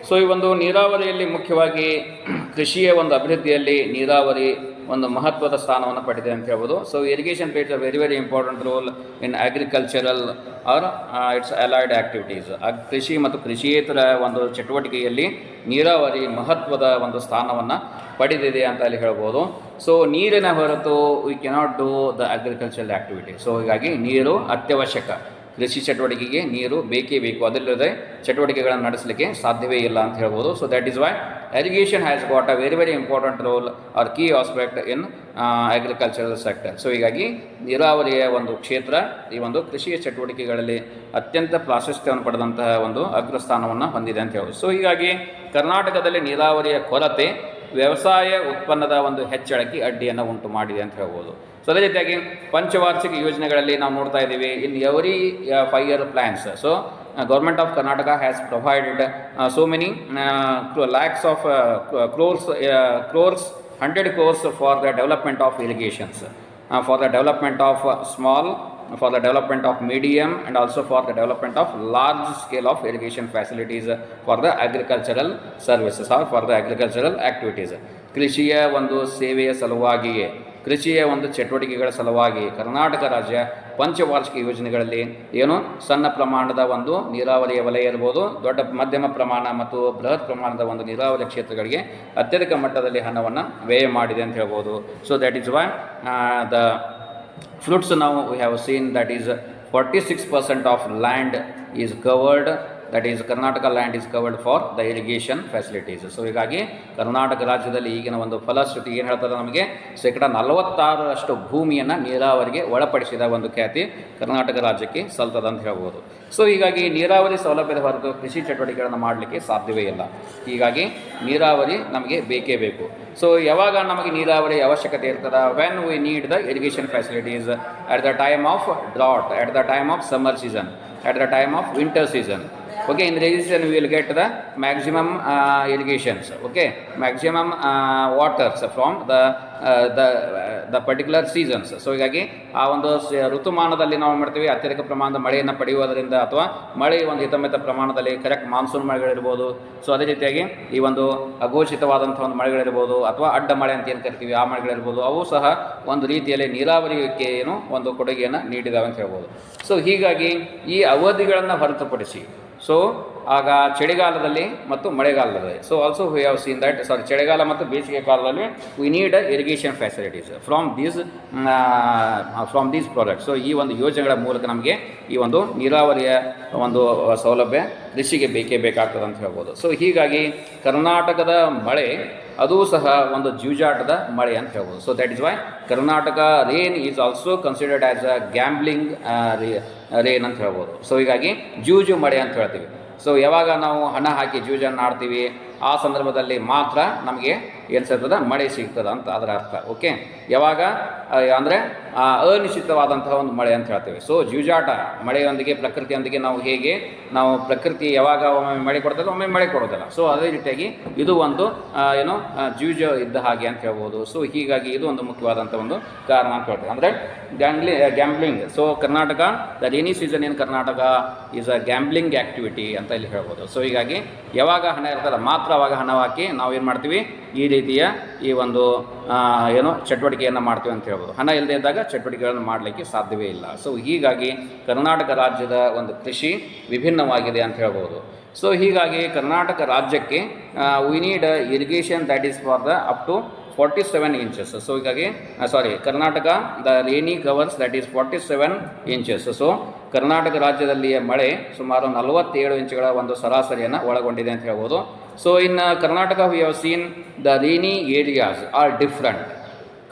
ಸೊ ಈ ಒಂದು ನೀರಾವರಿಯಲ್ಲಿ ಮುಖ್ಯವಾಗಿ ಕೃಷಿಯ ಒಂದು ಅಭಿವೃದ್ಧಿಯಲ್ಲಿ ನೀರಾವರಿ ಒಂದು ಮಹತ್ವದ ಸ್ಥಾನವನ್ನು ಪಡೆದಿದೆ ಅಂತ ಹೇಳ್ಬೋದು. So irrigation plays a very important role in agricultural or its allied activities. ಕೃಷಿ ಮತ್ತು ಕೃಷಿಯೇತರ ಒಂದು ಚಟುವಟಿಕೆಯಲ್ಲಿ ನೀರಾವರಿ ಮಹತ್ವದ ಒಂದು ಸ್ಥಾನವನ್ನು ಪಡೆದಿದೆ ಅಂತ ಅಲ್ಲಿ ಹೇಳ್ಬೋದು. ಸೊ ನೀರಿನ ಹೊರತು we cannot do the agricultural activity. So ಹೀಗಾಗಿ ನೀರು ಅತ್ಯವಶ್ಯಕ, ಕೃಷಿ ಚಟುವಟಿಕೆಗೆ ನೀರು ಬೇಕೇ ಬೇಕು, ಅದಲ್ಲದೆ ಚಟುವಟಿಕೆಗಳನ್ನು ನಡೆಸಲಿಕ್ಕೆ ಸಾಧ್ಯವೇ ಇಲ್ಲ ಅಂತ ಹೇಳ್ಬೋದು. So that is why irrigation has got a very important role or key aspect in agricultural sector. So ಹೀಗಾಗಿ ನೀರಾವರಿಯ ಒಂದು ಕ್ಷೇತ್ರ ಈ ಒಂದು ಕೃಷಿಯ ಚಟುವಟಿಕೆಗಳಲ್ಲಿ ಅತ್ಯಂತ ಪ್ರಾಶಸ್ತ್ಯವನ್ನು ಪಡೆದಂತಹ ಒಂದು ಅಗ್ರಸ್ಥಾನವನ್ನು ಹೊಂದಿದೆ ಅಂತ ಹೇಳ್ಬೋದು. ಸೊ ಹೀಗಾಗಿ ಕರ್ನಾಟಕದಲ್ಲಿ ನೀರಾವರಿಯ ಕೊರತೆ ವ್ಯವಸಾಯ ಉತ್ಪನ್ನದ ಒಂದು ಹೆಚ್ಚಳಕ್ಕೆ ಅಡ್ಡಿಯನ್ನು ಉಂಟು ಮಾಡಿದೆ ಅಂತ ಹೇಳ್ಬೋದು. ಸೊ ಅದೇ ರೀತಿಯಾಗಿ ಪಂಚವಾರ್ಷಿಕ ಯೋಜನೆಗಳಲ್ಲಿ ನಾವು ನೋಡ್ತಾ ಇದ್ದೀವಿ, ಇನ್ every 5 year plans. So Government of Karnataka has provided so many lakhs of crores, 100 crores for the development of irrigations, for the development of small, for the development of medium, and also for the development of large scale of irrigation facilities for the agricultural services or for the agricultural activities. ಕೃಷಿಯ ಒಂದು ಸೇವೆಯ ಸಲುವಾಗಿಯೇ, ಕೃಷಿಯ ಒಂದು ಚಟುವಟಿಕೆಗಳ ಸಲುವಾಗಿ ಕರ್ನಾಟಕ ರಾಜ್ಯ ಪಂಚವಾರ್ಷಿಕ ಯೋಜನೆಗಳಲ್ಲಿ ಏನು ಸಣ್ಣ ಪ್ರಮಾಣದ ಒಂದು ನೀರಾವರಿಯ ವಲಯ ಇರ್ಬೋದು, ದೊಡ್ಡ ಮಧ್ಯಮ ಪ್ರಮಾಣ ಮತ್ತು ಬೃಹತ್ ಪ್ರಮಾಣದ ಒಂದು ನೀರಾವರಿ ಕ್ಷೇತ್ರಗಳಿಗೆ ಅತ್ಯಧಿಕ ಮಟ್ಟದಲ್ಲಿ ಹಣವನ್ನು ವ್ಯಯ ಮಾಡಿದೆ ಅಂತ ಹೇಳ್ಬೋದು. So that is why the fruits now we have seen that is 46% of land is covered, that is Karnataka land is covered for the irrigation facilities. So ಹೀಗಾಗಿ ಕರ್ನಾಟಕ ರಾಜ್ಯದಲ್ಲಿ ಈಗಿನ ಒಂದು ಫಲಶ್ರುತಿ ಏನು ಹೇಳ್ತಾರೆ, ನಮಗೆ 46% ಭೂಮಿಯನ್ನು ನೀರಾವರಿಗೆ ಒಳಪಡಿಸಿದ ಒಂದು ಖ್ಯಾತಿ ಕರ್ನಾಟಕ ರಾಜ್ಯಕ್ಕೆ ಸಲ್ತದ ಅಂತ ಹೇಳ್ಬೋದು. ಸೊ ಹೀಗಾಗಿ ನೀರಾವರಿ ಸೌಲಭ್ಯದ ಹೊರತು ಕೃಷಿ ಚಟುವಟಿಕೆಗಳನ್ನು ಮಾಡಲಿಕ್ಕೆ ಸಾಧ್ಯವೇ ಇಲ್ಲ. ಹೀಗಾಗಿ ನೀರಾವರಿ ನಮಗೆ ಬೇಕೇ ಬೇಕು. ಸೊ ಯಾವಾಗ ನಮಗೆ ನೀರಾವರಿ ಅವಶ್ಯಕತೆ ಇರ್ತದೆ, when we need the irrigation facilities at the time of drought, at the time of summer season, at the time of winter season. Okay, in irrigation we will get the maximum irrigations, okay, maximum waters from the particular seasons. So ಹೀಗಾಗಿ ಆ ಒಂದು ಋತುಮಾನದಲ್ಲಿ ನಾವು ಮಾಡ್ತೀವಿ ಅತ್ಯಧಿಕ ಪ್ರಮಾಣದ ಮಳೆಯನ್ನು ಪಡೆಯುವುದರಿಂದ, ಅಥವಾ ಮಳೆ ಒಂದು ಹಿತಮಿತ ಪ್ರಮಾಣದಲ್ಲಿ ಕರೆಕ್ಟ್ ಮಾನ್ಸೂನ್ ಮಳೆಗಳಿರ್ಬೋದು. ಸೊ ಅದೇ ರೀತಿಯಾಗಿ ಈ ಒಂದು ಅಘೋಷಿತವಾದಂಥ ಒಂದು ಮಳೆಗಳಿರ್ಬೋದು, ಅಥವಾ ಅಡ್ಡ ಮಳೆ ಅಂತ ಏನು ಕರಿತೀವಿ ಆ ಮಳೆಗಳಿರ್ಬೋದು, ಅವು ಸಹ ಒಂದು ರೀತಿಯಲ್ಲಿ ನೀರಾವರಿಗೆ ಏನು ಒಂದು ಕೊಡುಗೆಯನ್ನು ನೀಡಿದಾವೆ ಅಂತ ಹೇಳ್ಬೋದು. ಸೊ ಹೀಗಾಗಿ ಈ ಅವಧಿಗಳನ್ನು ಹೊರತುಪಡಿಸಿ, ಸೊ ಆಗ ಚಳಿಗಾಲದಲ್ಲಿ ಮತ್ತು ಮಳೆಗಾಲದಲ್ಲಿ, so also we have seen that, ಚಳಿಗಾಲ ಮತ್ತು ಬೇಸಿಗೆ ಕಾಲದಲ್ಲಿ V need irrigation facilities from these products. So ಈ ಒಂದು ಯೋಜನೆಗಳ ಮೂಲಕ ನಮಗೆ ಈ ಒಂದು ನೀರಾವರಿಯ ಒಂದು ಸೌಲಭ್ಯ ಕೃಷಿಗೆ ಬೇಕೇ ಬೇಕಾಗ್ತದೆ ಅಂತ ಹೇಳ್ಬೋದು. ಸೊ ಹೀಗಾಗಿ ಕರ್ನಾಟಕದ ಮಳೆ ಅದು ಸಹ ಒಂದು ಜೂಜಾಟದ ಮಳೆ ಅಂತ ಹೇಳ್ಬೋದು. So that is why Karnataka rain is also considered as a gambling rain ಅಂತ ಹೇಳ್ಬೋದು. ಸೊ ಹೀಗಾಗಿ ಜೂಜು ಮಳೆ ಅಂತ ಹೇಳ್ತೀವಿ. ಸೊ ಯಾವಾಗ ನಾವು ಹಣ ಹಾಕಿ ಜೂಜನ್ನು ಆಡ್ತೀವಿ ಆ ಸಂದರ್ಭದಲ್ಲಿ ಮಾತ್ರ ನಮಗೆ ಏನು ಸಿಗ್ತದೆ, ಮಳೆ ಸಿಗ್ತದೆ ಅಂತ ಅದರ ಅರ್ಥ. ಓಕೆ, ಯಾವಾಗ ಅಂದರೆ ಅನಿಶ್ಚಿತವಾದಂತಹ ಒಂದು ಮಳೆ ಅಂತ ಹೇಳ್ತೀವಿ. ಸೊ ಜೂಜಾಟ ಮಳೆಯೊಂದಿಗೆ, ಪ್ರಕೃತಿಯೊಂದಿಗೆ ನಾವು ಪ್ರಕೃತಿ ಯಾವಾಗ ಒಮ್ಮೆ ಮಳೆ ಕೊಡ್ತದೆ, ಒಮ್ಮೆ ಮಳೆ ಕೊಡೋದಿಲ್ಲ. ಸೊ ಅದೇ ರೀತಿಯಾಗಿ ಇದು ಒಂದು ಜೂಜು ಇದ್ದ ಹಾಗೆ ಅಂತ ಹೇಳ್ಬೋದು. ಸೊ ಹೀಗಾಗಿ ಇದು ಒಂದು ಮುಖ್ಯವಾದಂಥ ಒಂದು ಕಾರಣ ಅಂತ ಹೇಳ್ತೀವಿ, ಅಂದರೆ gambling. So Karnataka, the rainy season in Karnataka is a gambling activity ಅಂತ ಇಲ್ಲಿ ಹೇಳ್ಬೋದು. ಸೊ ಹೀಗಾಗಿ ಯಾವಾಗ ಹಣ ಇರ್ತದೆ ಮಾತ್ರ ಅವಾಗ ಹಣ ಹಾಕಿ ನಾವು ಏನು ಮಾಡ್ತೀವಿ, ಈ ರೀತಿಯ ಈ ಒಂದು ಚಟುವಟಿಕೆಯನ್ನು ಮಾಡ್ತೀವಿ ಅಂತ ಹೇಳ್ಬೋದು. ಹಣ ಇಲ್ಲದೆ ಇದ್ದಾಗ ಚಟುವಟಿಕೆಗಳನ್ನು ಮಾಡಲಿಕ್ಕೆ ಸಾಧ್ಯವೇ ಇಲ್ಲ. ಸೊ ಹೀಗಾಗಿ ಕರ್ನಾಟಕ ರಾಜ್ಯದ ಒಂದು ಕೃಷಿ ವಿಭಿನ್ನವಾಗಿದೆ ಅಂತ ಹೇಳ್ಬೋದು. ಸೊ ಹೀಗಾಗಿ ಕರ್ನಾಟಕ ರಾಜ್ಯಕ್ಕೆ we need irrigation that is for the up to 47 inches. So ಹೀಗಾಗಿ Karnataka the rainy covers that is 47 inches. So Karnataka ರಾಜ್ಯದಲ್ಲಿಯ ಮಳೆ ಸುಮಾರು 47 ಇಂಚುಗಳ ಒಂದು ಸರಾಸರಿಯನ್ನು ಒಳಗೊಂಡಿದೆ ಅಂತ ಹೇಳ್ಬೋದು. So in Karnataka we have seen the rainy areas are different.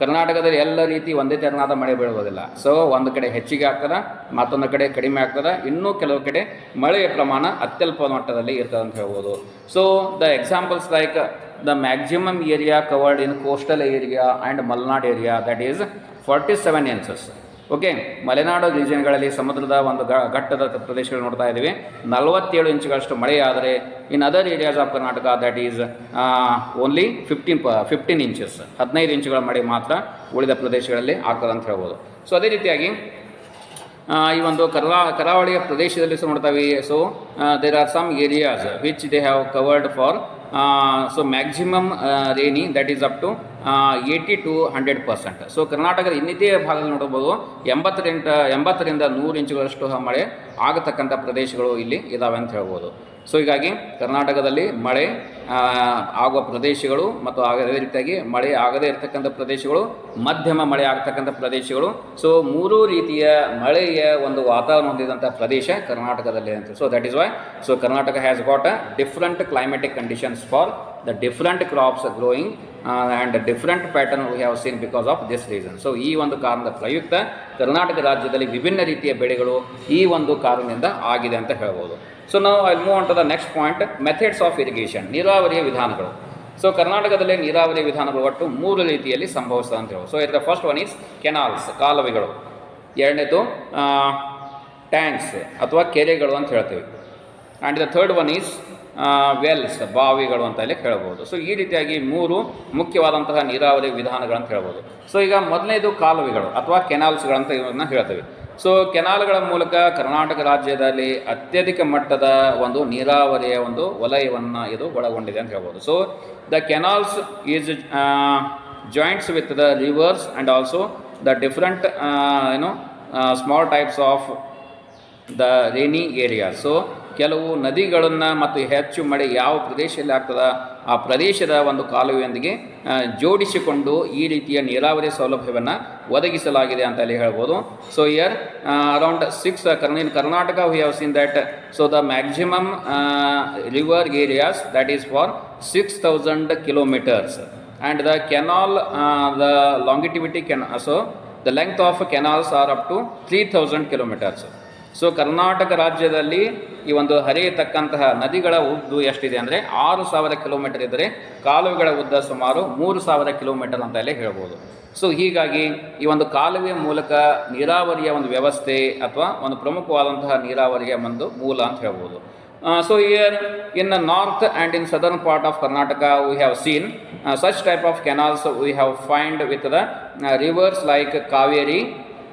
ಕರ್ನಾಟಕದಲ್ಲಿ ಎಲ್ಲ ರೀತಿ ಒಂದೇ ತೆರನಾದ ಮಳೆ ಬೀಳುವುದಿಲ್ಲ. ಸೊ ಒಂದು ಕಡೆ ಹೆಚ್ಚಿಗೆ ಆಗ್ತದೆ, ಮತ್ತೊಂದು ಕಡೆ ಕಡಿಮೆ ಆಗ್ತದೆ, ಇನ್ನೂ ಕೆಲವು ಕಡೆ ಮಳೆಯ ಪ್ರಮಾಣ ಅತ್ಯಲ್ಪ ಮಟ್ಟದಲ್ಲಿ ಇರ್ತದೆ ಅಂತ ಹೇಳ್ಬೋದು. So the examples like the maximum area covered in coastal area and Malnad area, that is 47 inches. Okay, Malenadu ರೀಜನ್ಗಳಲ್ಲಿ ಸಮುದ್ರದ ಒಂದು ಘಟ್ಟದ ಪ್ರದೇಶಗಳು ನೋಡ್ತಾ ಇದ್ದೀವಿ, 47 ಇಂಚುಗಳಷ್ಟು ಮಳೆ. ಆದರೆ in other areas of Karnataka that is only 15 inches, 15 ಇಂಚುಗಳ ಮಳೆ ಮಾತ್ರ ಉಳಿದ ಪ್ರದೇಶಗಳಲ್ಲಿ ಆಗ್ತದೆ ಅಂತ ಹೇಳ್ಬೋದು. ಸೊ ಅದೇ ರೀತಿಯಾಗಿ ಈ ಒಂದು ಕರಾವಳಿಯ ಪ್ರದೇಶದಲ್ಲಿ ಸಹ ನೋಡ್ತಾವೆ. So there are some areas which they have covered for so maximum rainy that is up to 80 to 100%. ಸೊ ಕರ್ನಾಟಕದ ಇನ್ನಿತರ ಭಾಗದಲ್ಲಿ ನೋಡಬಹುದು 80ರಿಂದ 100 ಇಂಚುಗಳಷ್ಟು ಮಳೆ ಆಗತಕ್ಕಂಥ ಪ್ರದೇಶಗಳು ಇಲ್ಲಿ ಇದ್ದಾವೆ ಅಂತ ಹೇಳ್ಬೋದು. ಸೊ ಹೀಗಾಗಿ ಕರ್ನಾಟಕದಲ್ಲಿ ಮಳೆ ಆಗುವ ಪ್ರದೇಶಗಳು ಮತ್ತು ಅದೇ ರೀತಿಯಾಗಿ ಮಳೆ ಆಗದೇ ಇರತಕ್ಕಂಥ ಪ್ರದೇಶಗಳು, ಮಧ್ಯಮ ಮಳೆ ಆಗ್ತಕ್ಕಂಥ ಪ್ರದೇಶಗಳು, ಸೊ 3 ರೀತಿಯ ಮಳೆಯ ಒಂದು ವಾತಾವರಣ ಹೊಂದಿದಂಥ ಪ್ರದೇಶ ಕರ್ನಾಟಕದಲ್ಲಿ ಅಂತ. So that is why so Karnataka has got a different climatic conditions for the different crops growing and different pattern we have seen because of this reason. So ಈ ಒಂದು ಕಾರಣದ ಪ್ರಯುಕ್ತ ಕರ್ನಾಟಕ ರಾಜ್ಯದಲ್ಲಿ ವಿಭಿನ್ನ ರೀತಿಯ ಬೆಳೆಗಳು ಈ ಒಂದು ಕಾರಣದಿಂದ ಆಗಿದೆ ಅಂತ ಹೇಳ್ಬೋದು. ಸೊ ನಾವು I move on to the next point, methods of irrigation, ನೀರಾವರಿಯ ವಿಧಾನಗಳು. ಸೊ ಕರ್ನಾಟಕದಲ್ಲಿ ನೀರಾವರಿ ವಿಧಾನಗಳು ಒಟ್ಟು 3 ರೀತಿಯಲ್ಲಿ ಸಂಭವಿಸ್ತದೆ ಅಂತ ಹೇಳೋದು. ಸೊ ಇದರ ಫಸ್ಟ್ ಒನ್ ಈಸ್ ಕೆನಾಲ್ಸ್, ಕಾಲುವೆಗಳು. ಎರಡನೇದು ಟ್ಯಾಂಕ್ಸ್ ಅಥವಾ ಕೆರೆಗಳು ಅಂತ ಹೇಳ್ತೀವಿ. And the third one is wells, ಬಾವಿಗಳು ಅಂತ ಇಲ್ಲಿ ಹೇಳ್ಬೋದು. ಸೊ ಈ ರೀತಿಯಾಗಿ 3 ಮುಖ್ಯವಾದಂತಹ ನೀರಾವರಿ ವಿಧಾನಗಳಂತ ಹೇಳ್ಬೋದು. ಸೊ ಈಗ ಮೊದಲನೇದು ಕಾಲುವೆಗಳು ಅಥವಾ ಕೆನಾಲ್ಸ್ಗಳಂತ ಇವನ್ನ ಹೇಳ್ತೀವಿ. ಸೊ ಕೆನಾಲ್ಗಳ ಮೂಲಕ ಕರ್ನಾಟಕ ರಾಜ್ಯದಲ್ಲಿ ಅತ್ಯಧಿಕ ಮಟ್ಟದ ಒಂದು ನೀರಾವರಿಯ ಒಂದು ವಲಯವನ್ನು ಇದು ಒಳಗೊಂಡಿದೆ ಅಂತ ಹೇಳ್ಬೋದು. So the canals is joints with the rivers and also the different small types of the rainy area. So ಕೆಲವು ನದಿಗಳನ್ನು ಮತ್ತು ಹೆಚ್ಚು ಮಳೆ ಯಾವ ಪ್ರದೇಶದಲ್ಲಿ ಆಗ್ತದೆ ಆ ಪ್ರದೇಶದ ಒಂದು ಕಾಲುವೆಯೊಂದಿಗೆ ಜೋಡಿಸಿಕೊಂಡು ಈ ರೀತಿಯ ನೀರಾವರಿ ಸೌಲಭ್ಯವನ್ನು ಒದಗಿಸಲಾಗಿದೆ ಅಂತ ಅಲ್ಲಿ ಹೇಳ್ಬೋದು. So here around 6 in Karnataka we have seen that so the maximum river areas that is for 6000 kilometers and the canal the longitivity so the length of canals are up to 3000 kilometers. So Karnataka ರಾಜ್ಯದಲ್ಲಿ ಈ ಒಂದು ಹರಿಯತಕ್ಕಂತಹ ನದಿಗಳ ಉದ್ದು ಎಷ್ಟಿದೆ ಅಂದರೆ 6000 kilometre ಇದ್ದರೆ ಕಾಲುವೆಗಳ ಉದ್ದ ಸುಮಾರು 3000 ಕಿಲೋಮೀಟರ್ ಅಂತ ಹೇಳಿ ಹೇಳ್ಬೋದು. ಸೊ ಹೀಗಾಗಿ ಈ ಒಂದು ಕಾಲುವೆಯ ಮೂಲಕ ನೀರಾವರಿಯ ಒಂದು ವ್ಯವಸ್ಥೆ ಅಥವಾ ಒಂದು ಪ್ರಮುಖವಾದಂತಹ ನೀರಾವರಿಯ ಒಂದು ಮೂಲ ಅಂತ ಹೇಳ್ಬೋದು. So here in the north and in southern part of Karnataka we have scene such type of canals we have find with the rivers like Kaveri,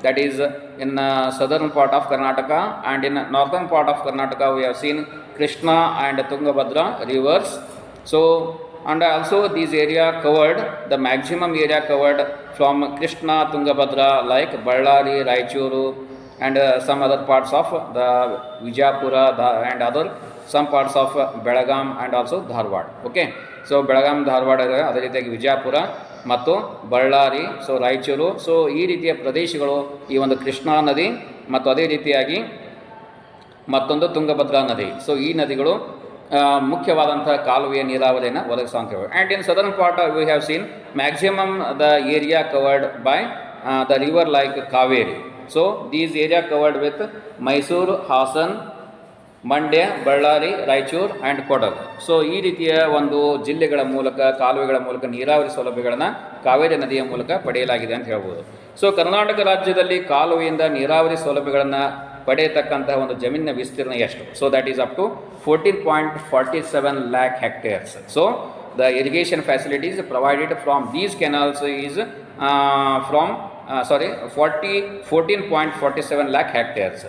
that is in southern part of Karnataka, and in northern part of Karnataka we have seen Krishna and Tungabhadra rivers. So and also this area covered, the maximum area covered from Krishna, Tungabhadra like Ballari, Raichuru and some other parts of the Vijayapura and other some parts of Belagaum and also Dharwad. Okay, so Belagaum, Dharwad, ಅದೇ ರೀತಿಯಾಗಿ ವಿಜಯಪುರ ಮತ್ತು Ballari, so Raichur, so ಈ ರೀತಿಯ ಪ್ರದೇಶಗಳು ಈ ಒಂದು ಕೃಷ್ಣಾ ನದಿ ಮತ್ತು ಅದೇ ರೀತಿಯಾಗಿ ಮತ್ತೊಂದು ತುಂಗಭದ್ರಾ ನದಿ. ಸೊ ಈ ನದಿಗಳು ಮುಖ್ಯವಾದಂಥ ಕಾಲುವೆಯ ನೀರಾವರಿಯನ್ನು ಒದಗಿಸುವಂಥವು. And in southern part we have seen maximum the area covered by the river like Kaveri. So these area covered with Mysuru, Hassan, Mandya, Ballari, Raichur and Kodagu. So ಈ ರೀತಿಯ ಒಂದು ಜಿಲ್ಲೆಗಳ ಮೂಲಕ ಕಾಲುವೆಗಳ ಮೂಲಕ ನೀರಾವರಿ ಸೌಲಭ್ಯಗಳನ್ನು ಕಾವೇರಿ ನದಿಯ ಮೂಲಕ ಪಡೆಯಲಾಗಿದೆ ಅಂತ ಹೇಳ್ಬೋದು. ಸೊ ಕರ್ನಾಟಕ ರಾಜ್ಯದಲ್ಲಿ ಕಾಲುವೆಯಿಂದ ನೀರಾವರಿ ಸೌಲಭ್ಯಗಳನ್ನು ಪಡೆಯತಕ್ಕಂತಹ ಒಂದು ಜಮೀನಿನ ವಿಸ್ತೀರ್ಣ ಎಷ್ಟು? So that is up to 14.47 lakh hectares. So the irrigation facilities provided from these canals is from 14.47 lakh hectares.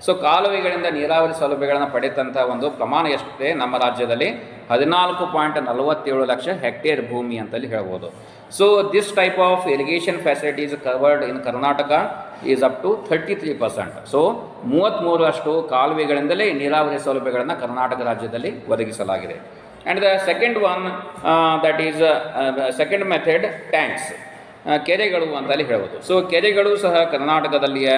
So ಕಾಲುವೆಗಳಿಂದ ನೀರಾವರಿ ಸೌಲಭ್ಯಗಳನ್ನು ಪಡೆದಂಥ ಒಂದು ಪ್ರಮಾಣ ಎಷ್ಟಿದೆ ನಮ್ಮ ರಾಜ್ಯದಲ್ಲಿ? 14.47 ಲಕ್ಷ ಹೆಕ್ಟೇರ್ ಭೂಮಿ ಅಂತಲ್ಲಿ ಹೇಳ್ಬೋದು. So this type of irrigation facilities covered in Karnataka is up to 33%. So 33% ಕಾಲುವೆಗಳಿಂದಲೇ ನೀರಾವರಿ ಸೌಲಭ್ಯಗಳನ್ನು ಕರ್ನಾಟಕ ರಾಜ್ಯದಲ್ಲಿ ಒದಗಿಸಲಾಗಿದೆ. And the second one that is second method tanks, ಕೆರೆಗಳು ಅಂತಲ್ಲಿ ಹೇಳ್ಬೋದು. ಸೊ ಕೆರೆಗಳು ಸಹ ಕರ್ನಾಟಕದಲ್ಲಿಯ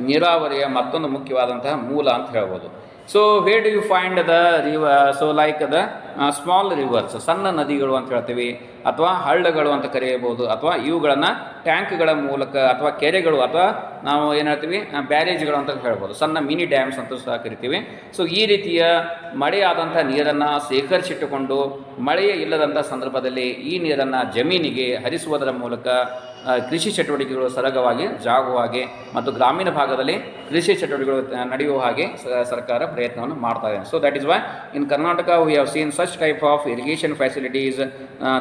ನೀರಾವರಿಯ ಮತ್ತೊಂದು ಮುಖ್ಯವಾದಂತಹ ಮೂಲ ಅಂತ ಹೇಳ್ಬೋದು. So where do you find the so like the small rivers, ಸಣ್ಣ ನದಿಗಳು ಅಂತ ಹೇಳ್ತೀವಿ ಅಥವಾ ಹಳ್ಳಗಳು ಅಂತ ಕರೆಯಬಹುದು, ಅಥವಾ ಇವುಗಳನ್ನು ಟ್ಯಾಂಕ್ಗಳ ಮೂಲಕ ಅಥವಾ ಕೆರೆಗಳು ಅಥವಾ ನಾವು ಏನು ಹೇಳ್ತೀವಿ ಬ್ಯಾರೇಜ್ಗಳು ಅಂತ ಹೇಳ್ಬೋದು, ಸಣ್ಣ ಮಿನಿ ಡ್ಯಾಮ್ಸ್ ಅಂತ ಸಹ ಕರಿತೀವಿ. ಸೊ ಈ ರೀತಿಯ ಮಳೆಯಾದಂಥ ನೀರನ್ನು ಶೇಖರಿಸಿಟ್ಟುಕೊಂಡು ಮಳೆಯೇ ಇಲ್ಲದಂಥ ಸಂದರ್ಭದಲ್ಲಿ ಈ ನೀರನ್ನು ಜಮೀನಿಗೆ ಹರಿಸುವುದರ ಮೂಲಕ ಕೃಷಿ ಚಟುವಟಿಕೆಗಳು ಸರಾಗವಾಗಿ ಜಾಗುವಾಗೆ ಮತ್ತು ಗ್ರಾಮೀಣ ಭಾಗದಲ್ಲಿ ಕೃಷಿ ಚಟುವಟಿಕೆಗಳು ನಡೆಯುವ ಹಾಗೆ ಸರ್ಕಾರ ಪ್ರಯತ್ನವನ್ನು ಮಾಡ್ತಾ ಇದೆ. So that is why in Karnataka we have seen such type of irrigation facilities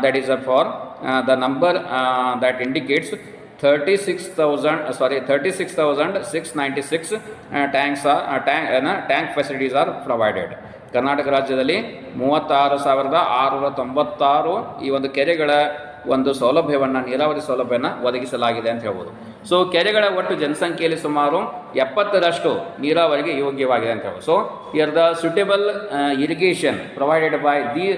that is for the number that indicates 36,696 tank facilities are provided. Karnataka ರಾಜ್ಯದಲ್ಲಿ 36,696 ಈ ಒಂದು ಕೆರೆಗಳ ಒಂದು ಸೌಲಭ್ಯವನ್ನು, ನೀರಾವರಿ ಸೌಲಭ್ಯವನ್ನು ಒದಗಿಸಲಾಗಿದೆ ಅಂತ ಹೇಳ್ಬೋದು. ಸೊ ಕೆರೆಗಳ ಒಟ್ಟು ಜನಸಂಖ್ಯೆಯಲ್ಲಿ ಸುಮಾರು 70% ನೀರಾವರಿಗೆ ಯೋಗ್ಯವಾಗಿದೆ ಅಂತ ಹೇಳ್ಬೋದು. So here the suitable irrigation provided by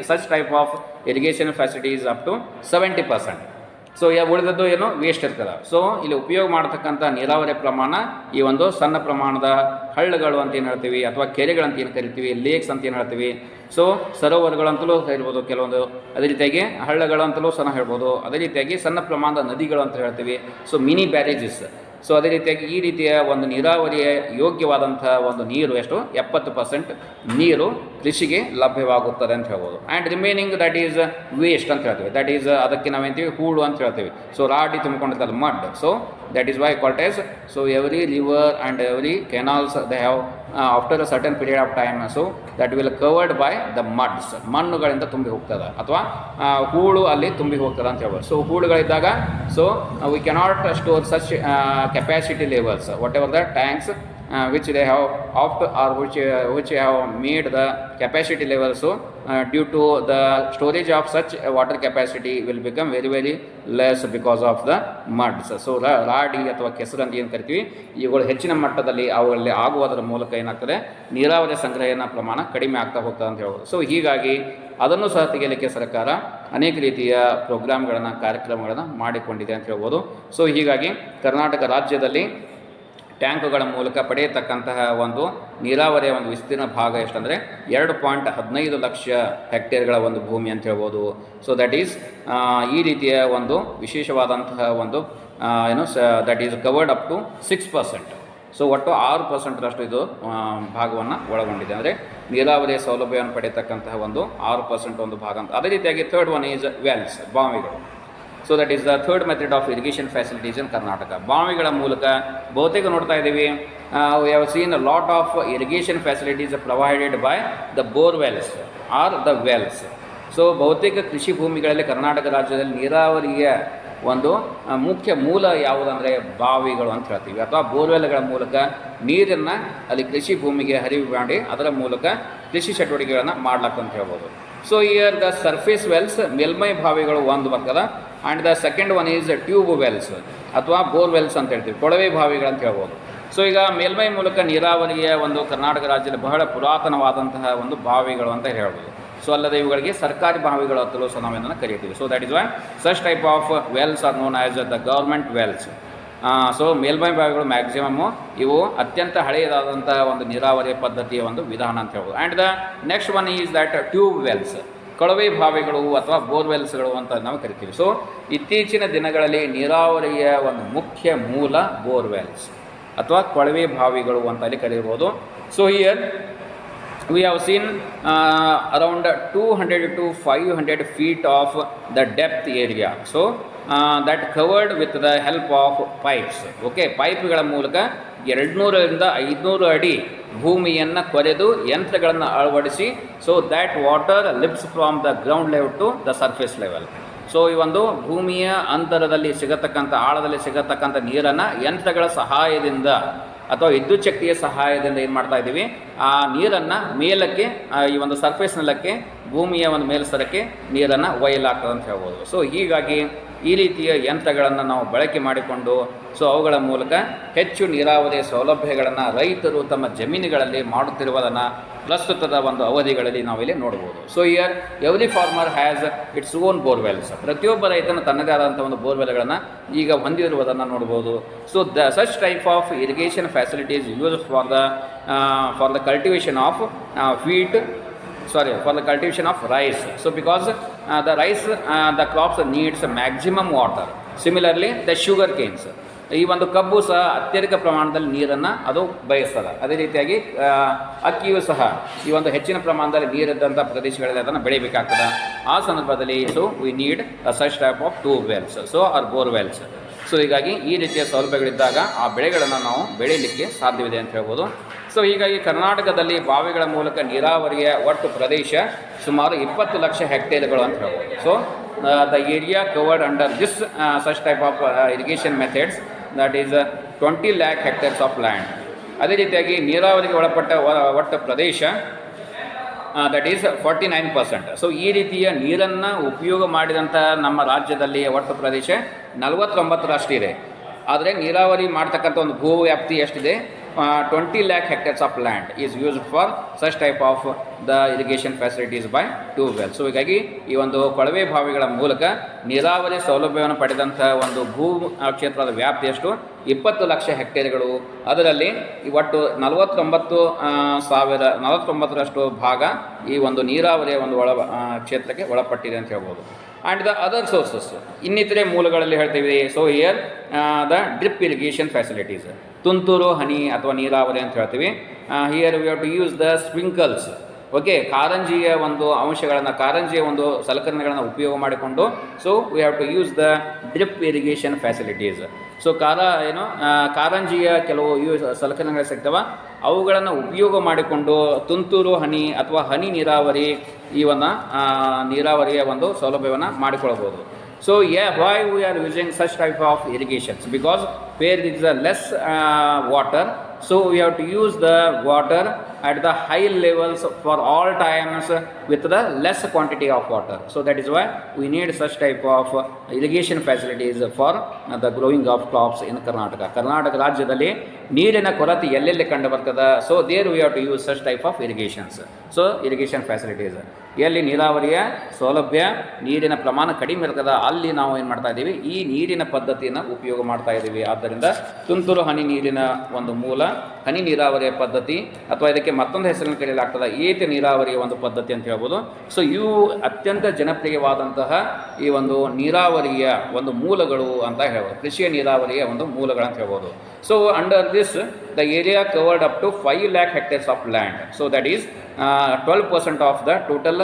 such type of irrigation facilities up to 70%. So ಉಳಿದದ್ದು ಏನು ವೇಸ್ಟ್ ಇರ್ತದೆ. ಸೊ ಇಲ್ಲಿ ಉಪಯೋಗ ಮಾಡತಕ್ಕಂಥ ನೀರಾವರಿ ಪ್ರಮಾಣ ಈ ಒಂದು ಸಣ್ಣ ಪ್ರಮಾಣದ ಹಳ್ಳಗಳು ಅಂತ ಏನು ಹೇಳ್ತೀವಿ, ಅಥವಾ ಕೆರೆಗಳಂತ ಏನು ಕರಿತೀವಿ, ಲೇಕ್ಸ್ ಅಂತ ಏನು ಹೇಳ್ತೀವಿ, ಸೊ ಸರೋವರಗಳಂತಲೂ ಹೇಳ್ಬೋದು ಕೆಲವೊಂದು, ಅದೇ ರೀತಿಯಾಗಿ ಹಳ್ಳಗಳಂತಲೂ ಸಹ ಹೇಳ್ಬೋದು, ಅದೇ ರೀತಿಯಾಗಿ ಸಣ್ಣ ಪ್ರಮಾಣದ ನದಿಗಳು ಅಂತ ಹೇಳ್ತೀವಿ, ಸೊ ಮಿನಿ ಬ್ಯಾರೇಜಸ್. ಸೊ ಅದೇ ರೀತಿಯಾಗಿ ಈ ರೀತಿಯ ಒಂದು ನೀರಾವರಿಯ ಯೋಗ್ಯವಾದಂಥ ಒಂದು ನೀರು ಎಷ್ಟು 70% ನೀರು ಕೃಷಿಗೆ ಲಭ್ಯವಾಗುತ್ತದೆ ಅಂತ ಹೇಳ್ಬೋದು. And remaining that is waste ಅಂತ ಹೇಳ್ತೀವಿ, ದಟ್ ಈಸ್ ಅದಕ್ಕೆ ನಾವೇಂತೀವಿ ಹೂಳು ಅಂತ ಹೇಳ್ತೀವಿ. ಸೊ ರಾಡಿ ತುಂಬಿಕೊಂಡಿರ್ತದೆ mud. So that is why called as, so every river and every canals they have after a certain period of time, so that will covered by the muds, ಮಣ್ಣುಗಳಿಂದ ತುಂಬಿ ಹೋಗ್ತದೆ ಅಥವಾ ಹೂಳು ಅಲ್ಲಿ ತುಂಬಿ ಹೋಗ್ತದೆ ಅಂತ ಹೇಳ್ಬೋದು. ಸೊ ಹೂಳುಗಳಿದ್ದಾಗ so we cannot store such capacity levels, whatever the tanks which they have opt or which have made the capacity level, so due to the storage of such water capacity will become very very less because of the muds. So ರಾಡಿ ಅಥವಾ ಕೆಸರು ಅಂತ ಏನು ಕರಿತೀವಿ, ಇವುಗಳು ಹೆಚ್ಚಿನ ಮಟ್ಟದಲ್ಲಿ ಅವುಗಳಲ್ಲಿ ಆಗುವುದರ ಮೂಲಕ ಏನಾಗ್ತದೆ, ನೀರಾವರಿ ಸಂಗ್ರಹಣ ಪ್ರಮಾಣ ಕಡಿಮೆ ಆಗ್ತಾ ಹೋಗ್ತದೆ ಅಂತ ಹೇಳ್ಬೋದು. ಸೊ ಹೀಗಾಗಿ ಅದನ್ನು ಸಹ ತೆಗೆಯಲಿಕ್ಕೆ ಸರ್ಕಾರ ಅನೇಕ ರೀತಿಯ ಪ್ರೋಗ್ರಾಮ್ಗಳನ್ನು, ಕಾರ್ಯಕ್ರಮಗಳನ್ನು ಮಾಡಿಕೊಂಡಿದೆ ಅಂತ ಹೇಳ್ಬೋದು. ಸೊ ಹೀಗಾಗಿ ಕರ್ನಾಟಕ ರಾಜ್ಯದಲ್ಲಿ ಟ್ಯಾಂಕುಗಳ ಮೂಲಕ ಪಡೆಯತಕ್ಕಂತಹ ಒಂದು ನೀರಾವರಿಯ ಒಂದು ವಿಸ್ತೀರ್ಣ ಭಾಗ ಎಷ್ಟಂದರೆ 2.15 ಲಕ್ಷ ಹೆಕ್ಟೇರ್ಗಳ ಒಂದು ಭೂಮಿ ಅಂತ ಹೇಳ್ಬೋದು. ಸೊ ದಟ್ ಈಸ್ ಈ ರೀತಿಯ ಒಂದು ವಿಶೇಷವಾದಂತಹ ಒಂದು that is covered up to 6%. So ಒಟ್ಟು 6% ಇದು ಭಾಗವನ್ನು ಒಳಗೊಂಡಿದೆ. ಅಂದರೆ ನೀರಾವರಿಯ ಸೌಲಭ್ಯವನ್ನು ಪಡೆಯತಕ್ಕಂತಹ ಒಂದು 6% ಒಂದು ಭಾಗ ಅಂತ. ಅದೇ ರೀತಿಯಾಗಿ ಥರ್ಡ್ ಒನ್ ಈಸ್ ವೆಲ್ಸ್, ಬಾವಿಗಳು. So that is the third method of irrigation facilities in Karnataka. ಬಾವಿಗಳ ಮೂಲಕ ಬಹುತೇಕ ನೋಡ್ತಾ ಇದ್ದೀವಿ, we have seen a lot of irrigation facilities provided by the borewells or the wells. So ಬಹುತೇಕ ಕೃಷಿ ಭೂಮಿಗಳಲ್ಲಿ ಕರ್ನಾಟಕ ರಾಜ್ಯದಲ್ಲಿ ನೀರಾವರಿಯ ಒಂದು ಮುಖ್ಯ ಮೂಲ ಯಾವುದಂದರೆ ಬಾವಿಗಳು ಅಂತ ಹೇಳ್ತೀವಿ, ಅಥವಾ ಬೋರ್ವೆಲ್ಗಳ ಮೂಲಕ ನೀರನ್ನು ಅಲ್ಲಿ ಕೃಷಿ ಭೂಮಿಗೆ ಹರಿವು ಮಾಡಿ ಅದರ ಮೂಲಕ ಕೃಷಿ ಚಟುವಟಿಕೆಗಳನ್ನು ಮಾಡ್ಲಕ್ಕಂತ ಹೇಳ್ಬೋದು. So here the surface Wells, ಮೇಲ್ಮೈ ಬಾವಿಗಳು ಒಂದು ಬರ್ತದೆ. And the second one is tube Wells ಅಥವಾ ಬೋರ್ವೆಲ್ಸ್ ಅಂತ ಹೇಳ್ತೀವಿ, ಕೊಳವೆ ಬಾವಿಗಳಂತ ಹೇಳ್ಬೋದು. ಸೊ ಈಗ ಮೇಲ್ಮೈ ಮೂಲಕ ನೀರಾವರಿಯ ಒಂದು ಕರ್ನಾಟಕ ರಾಜ್ಯದಲ್ಲಿ ಬಹಳ ಪುರಾತನವಾದಂತಹ ಒಂದು ಬಾವಿಗಳು ಅಂತ ಹೇಳ್ಬೋದು. ಸೊ ಅಲ್ಲದೆ ಇವುಗಳಿಗೆ ಸರ್ಕಾರಿ ಬಾವಿಗಳು ಅಂತಲೂ ಸಹ ನಾವೇನನ್ನು ಕರೀತೀವಿ. So that is why such type of Wells R known as the government Wells. So ಮೇಲ್ಮೈ ಬಾವಿಗಳು ಮ್ಯಾಕ್ಸಿಮಮ್ಮು ಇವು ಅತ್ಯಂತ ಹಳೆಯದಾದಂಥ ಒಂದು ನೀರಾವರಿ ಪದ್ಧತಿಯ ಒಂದು ವಿಧಾನ ಅಂತ ಹೇಳ್ಬೋದು. And the next one is that tube Wells, ಕೊಳವೆ ಬಾವಿಗಳು ಅಥವಾ ಬೋರ್ವೆಲ್ಸ್ಗಳು ಅಂತ ನಾವು ಕರಿತೀವಿ. ಸೊ ಇತ್ತೀಚಿನ ದಿನಗಳಲ್ಲಿ ನೀರಾವರಿಯ ಒಂದು ಮುಖ್ಯ ಮೂಲ ಬೋರ್ವೆಲ್ಸ್ ಅಥವಾ ಕೊಳವೆ ಬಾವಿಗಳು ಅಂತ ಅಲ್ಲಿ ಕರೀಬೋದು. So here we have seen around 200 to 500 feet of the depth area. So that covered with the help of pipes. Okay, ಪೈಪ್ಗಳ ಮೂಲಕ 200ರಿಂದ 500 ಅಡಿ ಭೂಮಿಯನ್ನು ಕೊರೆದು ಯಂತ್ರಗಳನ್ನು ಅಳವಡಿಸಿ, so that water lifts from the ground level to the surface level. So ಈ ಒಂದು ಭೂಮಿಯ ಅಂತರದಲ್ಲಿ ಸಿಗತಕ್ಕಂಥ, ಆಳದಲ್ಲಿ ಸಿಗತಕ್ಕಂಥ ನೀರನ್ನು ಯಂತ್ರಗಳ ಸಹಾಯದಿಂದ ಅಥವಾ ವಿದ್ಯುತ್ ಶಕ್ತಿಯ ಸಹಾಯದಿಂದ ಏನು ಮಾಡ್ತಾ ಇದ್ದೀವಿ, ಆ ನೀರನ್ನು ಮೇಲಕ್ಕೆ, ಈ ಒಂದು ಸರ್ಫೇಸ್ ನೆಲಕ್ಕೆ, ಭೂಮಿಯ ಒಂದು ಮೇಲ್ಸ್ತರಕ್ಕೆ ನೀರನ್ನು ಒಯ್ಯಲಾಗ್ತದೆ ಅಂತ ಹೇಳ್ಬೋದು. ಸೊ ಹೀಗಾಗಿ ಈ ರೀತಿಯ ಯಂತ್ರಗಳನ್ನು ನಾವು ಬಳಕೆ ಮಾಡಿಕೊಂಡು, ಸೊ ಅವುಗಳ ಮೂಲಕ ಹೆಚ್ಚು ನೀರಾವರಿಯ ಸೌಲಭ್ಯಗಳನ್ನು ರೈತರು ತಮ್ಮ ಜಮೀನುಗಳಲ್ಲಿ ಮಾಡುತ್ತಿರುವುದನ್ನು ಪ್ರಸ್ತುತದ ಒಂದು ಅವಧಿಗಳಲ್ಲಿ ನಾವಿಲ್ಲಿ ನೋಡ್ಬೋದು. So here every farmer has its own borewells. ಪ್ರತಿಯೊಬ್ಬ ರೈತನ ತನ್ನದೇ ಆದಂಥ ಒಂದು ಬೋರ್ವೆಲ್ಗಳನ್ನು ಈಗ ಹೊಂದಿರುವುದನ್ನು ನೋಡ್ಬೋದು. So such type of irrigation facilities used for the cultivation of for the cultivation of rice. So because the rice, the crops needs maximum water. Similarly the sugar canes, ಈ ಒಂದು ಕಬ್ಬು ಸಹ ಅತ್ಯಧಿಕ ಪ್ರಮಾಣದಲ್ಲಿ ನೀರನ್ನು ಅದು ಬಯಸ್ತದೆ. ಅದೇ ರೀತಿಯಾಗಿ ಅಕ್ಕಿಯೂ ಸಹ ಈ ಒಂದು ಹೆಚ್ಚಿನ ಪ್ರಮಾಣದಲ್ಲಿ ನೀರಿದ್ದಂಥ ಪ್ರದೇಶಗಳಲ್ಲಿ ಅದನ್ನು ಬೆಳಿಬೇಕಾಗ್ತದೆ. ಆ ಸಂದರ್ಭದಲ್ಲಿ so we need such type of tube wells, so or borewells. So ಹೀಗಾಗಿ ಈ ರೀತಿಯ ಸೌಲಭ್ಯಗಳಿದ್ದಾಗ ಆ ಬೆಳೆಗಳನ್ನು ನಾವು ಬೆಳೀಲಿಕ್ಕೆ ಸಾಧ್ಯವಿದೆ ಅಂತ ಹೇಳ್ಬೋದು. ಸೊ ಹೀಗಾಗಿ ಕರ್ನಾಟಕದಲ್ಲಿ ಬಾವಿಗಳ ಮೂಲಕ ನೀರಾವರಿಯ ಒಟ್ಟು ಪ್ರದೇಶ ಸುಮಾರು 20 ಲಕ್ಷ ಹೆಕ್ಟೇರ್ಗಳು ಅಂತ ಹೇಳ್ಬೋದು. So the area covered under this such type of irrigation methods that is 20 lakh hectares of land. ಅದೇ ರೀತಿಯಾಗಿ ನೀರಾವರಿಗೆ ಒಳಪಟ್ಟ ಒಟ್ಟು ಪ್ರದೇಶ ದಟ್ ಈಸ್ 49%. ಸೊ ಈ ರೀತಿಯ ನೀರನ್ನು ಉಪಯೋಗ ಮಾಡಿದಂಥ ನಮ್ಮ ರಾಜ್ಯದಲ್ಲಿ ಒಟ್ಟು ಪ್ರದೇಶ 49ರಷ್ಟಿದೆ. ಆದರೆ ನೀರಾವರಿ ಮಾಡ್ತಕ್ಕಂಥ ಒಂದು ಭೂ ವ್ಯಾಪ್ತಿ ಎಷ್ಟಿದೆ, 20 lakh hectares of land is used for such type of the irrigation facilities by two wells. So ಹೀಗಾಗಿ ಈ ಒಂದು ಕೊಳವೆ ಬಾವಿಗಳ ಮೂಲಕ ನೀರಾವರಿ ಸೌಲಭ್ಯವನ್ನು ಪಡೆದಂಥ ಒಂದು ಭೂ ಕ್ಷೇತ್ರದ ವ್ಯಾಪ್ತಿ ಎಷ್ಟು, 20 ಲಕ್ಷ ಹೆಕ್ಟೇರ್ಗಳು. ಅದರಲ್ಲಿ ಒಟ್ಟು 49ರಷ್ಟು ಭಾಗ ಈ ಒಂದು ನೀರಾವರಿಯ ಒಂದು ಕ್ಷೇತ್ರಕ್ಕೆ ಒಳಪಟ್ಟಿದೆ ಅಂತ ಹೇಳ್ಬೋದು. ಆ್ಯಂಡ್ ದ ಅದರ್ ಸೋರ್ಸಸ್, ಇನ್ನಿತರೆ ಮೂಲಗಳಲ್ಲಿ ಹೇಳ್ತೀವಿ. So here the drip irrigation facilities, ತುಂತುರು ಹನಿ ಅಥವಾ ನೀರಾವರಿ ಅಂತ ಹೇಳ್ತೀವಿ. Here we have to use the sprinkles. Okay, ಕಾರಂಜಿಯ ಒಂದು ಅಂಶಗಳನ್ನು, ಕಾರಂಜಿಯ ಒಂದು ಸಲಕರಣೆಗಳನ್ನು ಉಪಯೋಗ ಮಾಡಿಕೊಂಡು, so we have to use the drip irrigation facilities. So ಕಾರಂಜಿಯ ಕೆಲವು ಸಲಕರಣೆಗಳು ಸಿಗ್ತವೆ, ಅವುಗಳನ್ನು ಉಪಯೋಗ ಮಾಡಿಕೊಂಡು ತುಂತುರು ಹನಿ ಅಥವಾ ಹನಿ ನೀರಾವರಿ ನೀರಾವರಿಯ ಒಂದು ಸೌಲಭ್ಯವನ್ನು ಮಾಡಿಕೊಳ್ಬೋದು. So yeah, why we are using such type of irrigations? Because where there is a less water, so we have to use the water at the high levels for all times with the less quantity of water. So that is why we need such type of irrigation facilities for the growing of crops in Karnataka. Karnataka ರಾಜ್ಯದಲ್ಲಿ ನೀರಿನ ಕೊರತೆ ಎಲ್ಲೆಲ್ಲಿ ಕಂಡು ಬರ್ತದೆ, so there we have to use such type of irrigations. So irrigation facilities ಎಲ್ಲಿ ನೀರಾವರಿಯ ಸೌಲಭ್ಯ, ನೀರಿನ ಪ್ರಮಾಣ ಕಡಿಮೆ ಇರ್ತದೆ, ಅಲ್ಲಿ ನಾವು ಏನು ಮಾಡ್ತಾ ಇದ್ದೀವಿ, ಈ ನೀರಿನ ಪದ್ಧತಿಯನ್ನು ಉಪಯೋಗ ಮಾಡ್ತಾ ಇದ್ದೀವಿ. ಆದ್ದರಿಂದ ತುಂತುರು ಹನಿ ನೀರಿನ ಒಂದು ಮೂಲ ಹನಿ ನೀರಾವರಿಯ ಪದ್ಧತಿ, ಅಥವಾ ಇದಕ್ಕೆ ಮತ್ತೊಂದು ಹೆಸರನ್ನು ಕರೆಯಲಾಗ್ತದೆ ಏತ ನೀರಾವರಿಯ ಒಂದು ಪದ್ಧತಿ ಅಂತ ಹೇಳ್ಬೋದು. ಸೊ ಇವು ಅತ್ಯಂತ ಜನಪ್ರಿಯವಾದಂತಹ ಈ ಒಂದು ನೀರಾವರಿಯ ಒಂದು ಮೂಲಗಳು ಅಂತ ಹೇಳ್ಬೋದು, ಕೃಷಿಯ ನೀರಾವರಿಯ ಒಂದು ಮೂಲಗಳು ಅಂತ ಹೇಳ್ಬೋದು. So under this the area covered up to 5 lakh hectares of land. So that is 12% of the total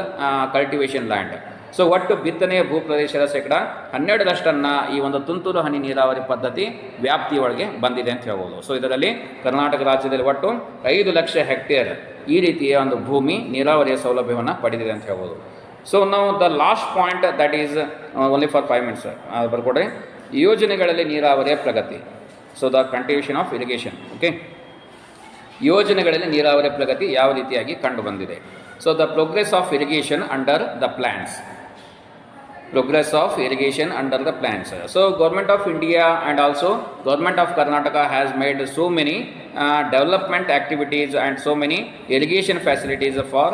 cultivation land. So ಒಟ್ಟು ಬಿತ್ತನೆಯ ಭೂಪ್ರದೇಶದ ಶೇಕಡ 12% ಈ ಒಂದು ತುಂತುರು ಹನಿ ನೀರಾವರಿ ಪದ್ಧತಿ ವ್ಯಾಪ್ತಿಯೊಳಗೆ ಬಂದಿದೆ ಅಂತ ಹೇಳ್ಬೋದು. ಸೊ ಇದರಲ್ಲಿ ಕರ್ನಾಟಕ ರಾಜ್ಯದಲ್ಲಿ ಒಟ್ಟು 5 ಲಕ್ಷ ಹೆಕ್ಟೇರ್ ಈ ರೀತಿಯ ಒಂದು ಭೂಮಿ ನೀರಾವರಿಯ ಸೌಲಭ್ಯವನ್ನು ಪಡೆದಿದೆ ಅಂತ ಹೇಳ್ಬೋದು. ಸೊ ನಾವು the last point that is only for 5 minutes ಬರ್ಕೊಡ್ರಿ. ಯೋಜನೆಗಳಲ್ಲಿ ನೀರಾವರಿಯ ಪ್ರಗತಿ. So the continuation of irrigation. Okay, ಯೋಜನೆಗಳಲ್ಲಿ ನೀರಾವರಿ ಪ್ರಗತಿ ಯಾವ ರೀತಿಯಾಗಿ ಕಂಡು ಬಂದಿದೆ. So the progress of irrigation under the plans. Progress of irrigation under the plans. So Government of India and also Government of Karnataka has made so many development activities and so many irrigation facilities for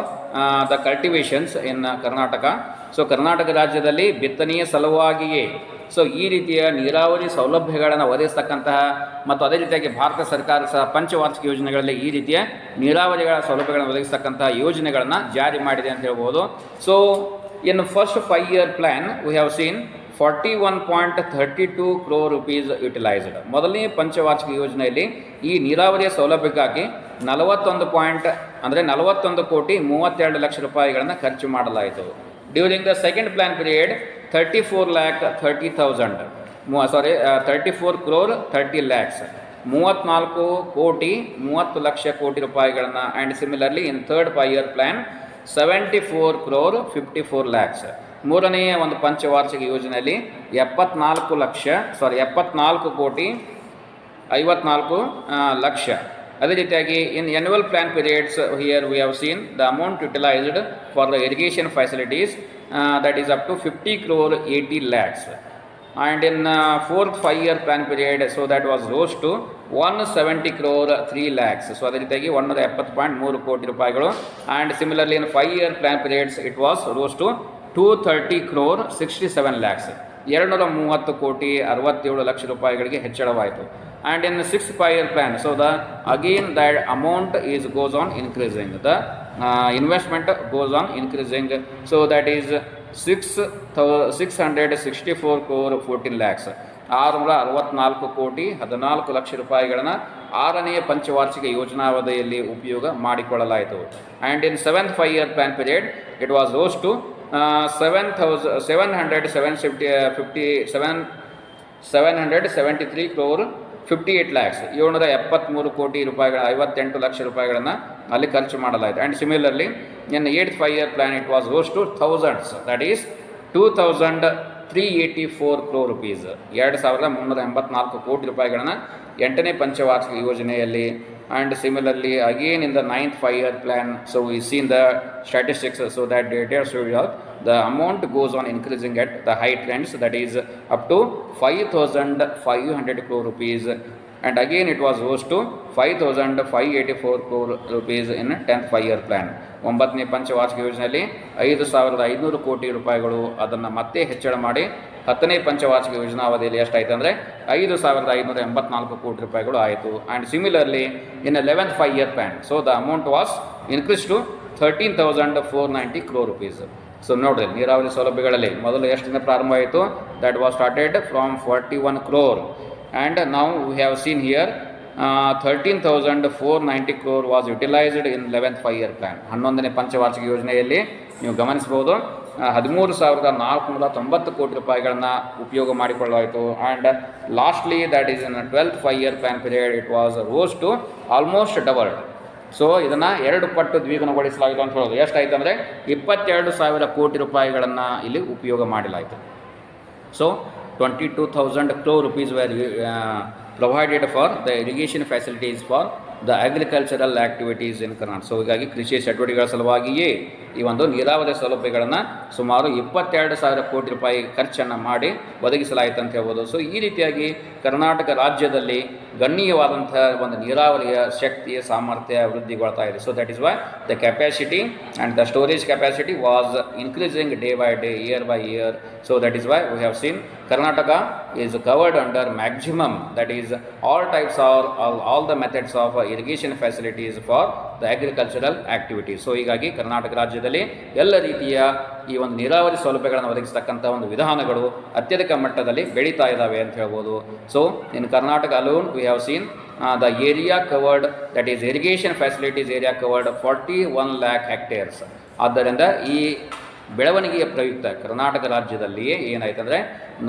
the cultivations in Karnataka. So Karnataka ರಾಜ್ಯದಲ್ಲಿ ಬಿತ್ತನೆಯ ಸಲುವಾಗಿಯೇ so ಈ ರೀತಿಯ ನೀರಾವರಿ ಸೌಲಭ್ಯಗಳನ್ನು ಒದಗಿಸ್ತಕ್ಕಂತಹ ಮತ್ತು ಅದೇ ರೀತಿಯಾಗಿ ಭಾರತ ಸರ್ಕಾರ ಸಹ ಪಂಚವಾರ್ಷಿಕ ಯೋಜನೆಗಳಲ್ಲಿ ಈ ರೀತಿಯ ನೀರಾವರಿಗಳ ಸೌಲಭ್ಯಗಳನ್ನು ಒದಗಿಸ್ತಕ್ಕಂತಹ ಯೋಜನೆಗಳನ್ನು ಜಾರಿ ಮಾಡಿದೆ ಅಂತ ಹೇಳ್ಬೋದು. So in first 5-year plan we have seen 41.32 crore rupees utilized. ಮೊದಲನೇ ಪಂಚವಾರ್ಷಿಕ ಯೋಜನೆಯಲ್ಲಿ ಈ ನೀರಾವರಿಯ ಸೌಲಭ್ಯಕ್ಕಾಗಿ 41 ಕೋಟಿ 32 ಲಕ್ಷ ರೂಪಾಯಿಗಳನ್ನು ಖರ್ಚು ಮಾಡಲಾಯಿತು. During the second plan period 34 crore 30 lakhs 34 ಕೋಟಿ 30 ಲಕ್ಷ ಕೋಟಿ ರೂಪಾಯಿಗಳನ್ನು. And similarly in third 5-year plan 74 crore 54 lakhs. ಮೂರನೆಯ ಒಂದು ಪಂಚವಾರ್ಷಿಕ ಯೋಜನೆಯಲ್ಲಿ 74 ಕೋಟಿ 54 ಲಕ್ಷ. ಅದೇ ರೀತಿಯಾಗಿ in annual plan periods here we have seen the amount utilised for the irrigation facilities that is up to 50 crore 80 lakhs. And in fourth 5-year plan period, so that was rose to 170 crore 3 lakhs. So ಅದೇ ರೀತಿಯಾಗಿ 170.3 ಕೋಟಿ ರೂಪಾಯಿಗಳು. And similarly in 5-year plan periods it was rose to 230 crore 67 lakhs. 230 ಕೋಟಿ 67 ಲಕ್ಷ ರೂಪಾಯಿಗಳಿಗೆ ಹೆಚ್ಚಳವಾಯಿತು. And in 6th 5-year plan, so the again that amount is goes on increasing, the investment goes on increasing. So that is 664 crore 14 lakhs. 664 ಕೋಟಿ 14 ಲಕ್ಷ ರೂಪಾಯಿಗಳನ್ನು 6ನೇ ಪಂಚವಾರ್ಷಿಕ ಯೋಜನಾವಧಿಯಲ್ಲಿ ಉಪಯೋಗ ಮಾಡಿಕೊಳ್ಳಲಾಯಿತು. And in 7th 5-year plan period it was rose to 773 crore 58 lakhs. 773 ಕೋಟಿ ರೂಪಾಯಿಗಳ 58 ಲಕ್ಷ ರೂಪಾಯಿಗಳನ್ನು ಅಲ್ಲಿ ಖರ್ಚು ಮಾಡಲಾಯಿತು. And similarly in 8th 5-year plan it was rose to thousands, that is 2384 crore rupees. 2384 ಕೋಟಿ ರೂಪಾಯಿಗಳನ್ನು 8ನೇ ಪಂಚವಾರ್ಷಿಕ ಯೋಜನೆಯಲ್ಲಿ and similarly again in the 9th 5-year plan, so we see in the statistics, so that data show you the amount goes on increasing at the high trends, that is up to 5,500 crore rupees, and again it was rose to 5,584 crore rupees in 10th 5-year plan. 9ನೇ ಪಂಚವಾರ್ಷಿಕ ಯೋಜನೆಯಲ್ಲಿ 5,500 ಕೋಟಿ ರೂಪಾಯಿಗಳು ಅದನ್ನು ಮತ್ತೆ ಹೆಚ್ಚಳ ಮಾಡಿ 10ನೇ ಪಂಚವಾರ್ಷಿಕ ಯೋಜನಾವಧಿಯಲ್ಲಿ ಎಷ್ಟಾಯಿತು ಅಂದರೆ 5,584 ಕೋಟಿ ರೂಪಾಯಿಗಳು ಆಯಿತು. And similarly in 11th 5-year plan, so the amount was increase to 13,490 crore rupees. So ನೋಡಿರಿ, ನೀರಾವರಿ ಸೌಲಭ್ಯಗಳಲ್ಲಿ ಮೊದಲು ಎಷ್ಟಿಂದ ಪ್ರಾರಂಭ ಆಯಿತು? That was started from 41 crore, and now we have seen here 13,490 crore was utilized in 11th 5-year plan. 11ನೇ ಪಂಚವಾರ್ಷಿಕ ಯೋಜನೆಯಲ್ಲಿ ನೀವು ಗಮನಿಸಬಹುದು 13,490 ಕೋಟಿ ರೂಪಾಯಿಗಳನ್ನು ಉಪಯೋಗ ಮಾಡಿಕೊಳ್ಳಲಾಯಿತು. And lastly that is in 12th 5-year plan period it was rose to almost doubled. So ಇದನ್ನು 2 ಪಟ್ಟು ದ್ವಿಗುಣಗೊಳಿಸಲಾಯಿತು ಅಂತ ಹೇಳೋದು. ಎಷ್ಟಾಯಿತು ಅಂದರೆ 22,000 ಕೋಟಿ ರೂಪಾಯಿಗಳನ್ನು ಇಲ್ಲಿ ಉಪಯೋಗ ಮಾಡಲಾಯಿತು. So 22,000 crore rupees were provided for the irrigation facilities for the agricultural activities in Karnataka. So ಹೀಗಾಗಿ ಕೃಷಿ ಚಟುವಟಿಕೆಗಳ ಸಲುವಾಗಿಯೇ ಈ ಒಂದು ನೀರಾವರಿ ಸೌಲಭ್ಯಗಳನ್ನು ಸುಮಾರು 22,000 ಕೋಟಿ ರೂಪಾಯಿ ಖರ್ಚನ್ನು ಮಾಡಿ ಒದಗಿಸಲಾಯಿತು ಅಂತ ಹೇಳ್ಬೋದು. ಸೊ ಈ ರೀತಿಯಾಗಿ ಕರ್ನಾಟಕ ರಾಜ್ಯದಲ್ಲಿ ಗಣನೀಯವಾದಂಥ ಒಂದು ನೀರಾವರಿಯ ಶಕ್ತಿಯ ಸಾಮರ್ಥ್ಯ ವೃದ್ಧಿಗೊಳ್ತಾ ಇದೆ. So that is why the capacity and the storage capacity was increasing day by day, year by year. So that is why we have seen Karnataka is covered under maximum, that is all types or all the methods of irrigation facilities for the agricultural activities. So ಹೀಗಾಗಿ ಕರ್ನಾಟಕ ರಾಜ್ಯದಲ್ಲಿ ಎಲ್ಲ ರೀತಿಯ ಈ ಒಂದು ನೀರಾವರಿ ಸೌಲಭ್ಯಗಳನ್ನು ಒದಗಿಸ್ತಕ್ಕಂಥ ಒಂದು ವಿಧಾನಗಳು ಅತ್ಯಧಿಕ ಮಟ್ಟದಲ್ಲಿ ಬೆಳೀತಾ ಇದ್ದಾವೆ ಅಂತ ಹೇಳ್ಬೋದು. So in Karnataka alone V have scene the area covered, that is irrigation facilities area covered 41 lakh hectares. ಆದ್ದರಿಂದ ಈ ಬೆಳವಣಿಗೆಯ ಪ್ರಯುಕ್ತ ಕರ್ನಾಟಕ ರಾಜ್ಯದಲ್ಲಿಯೇ ಏನಾಯ್ತಂದರೆ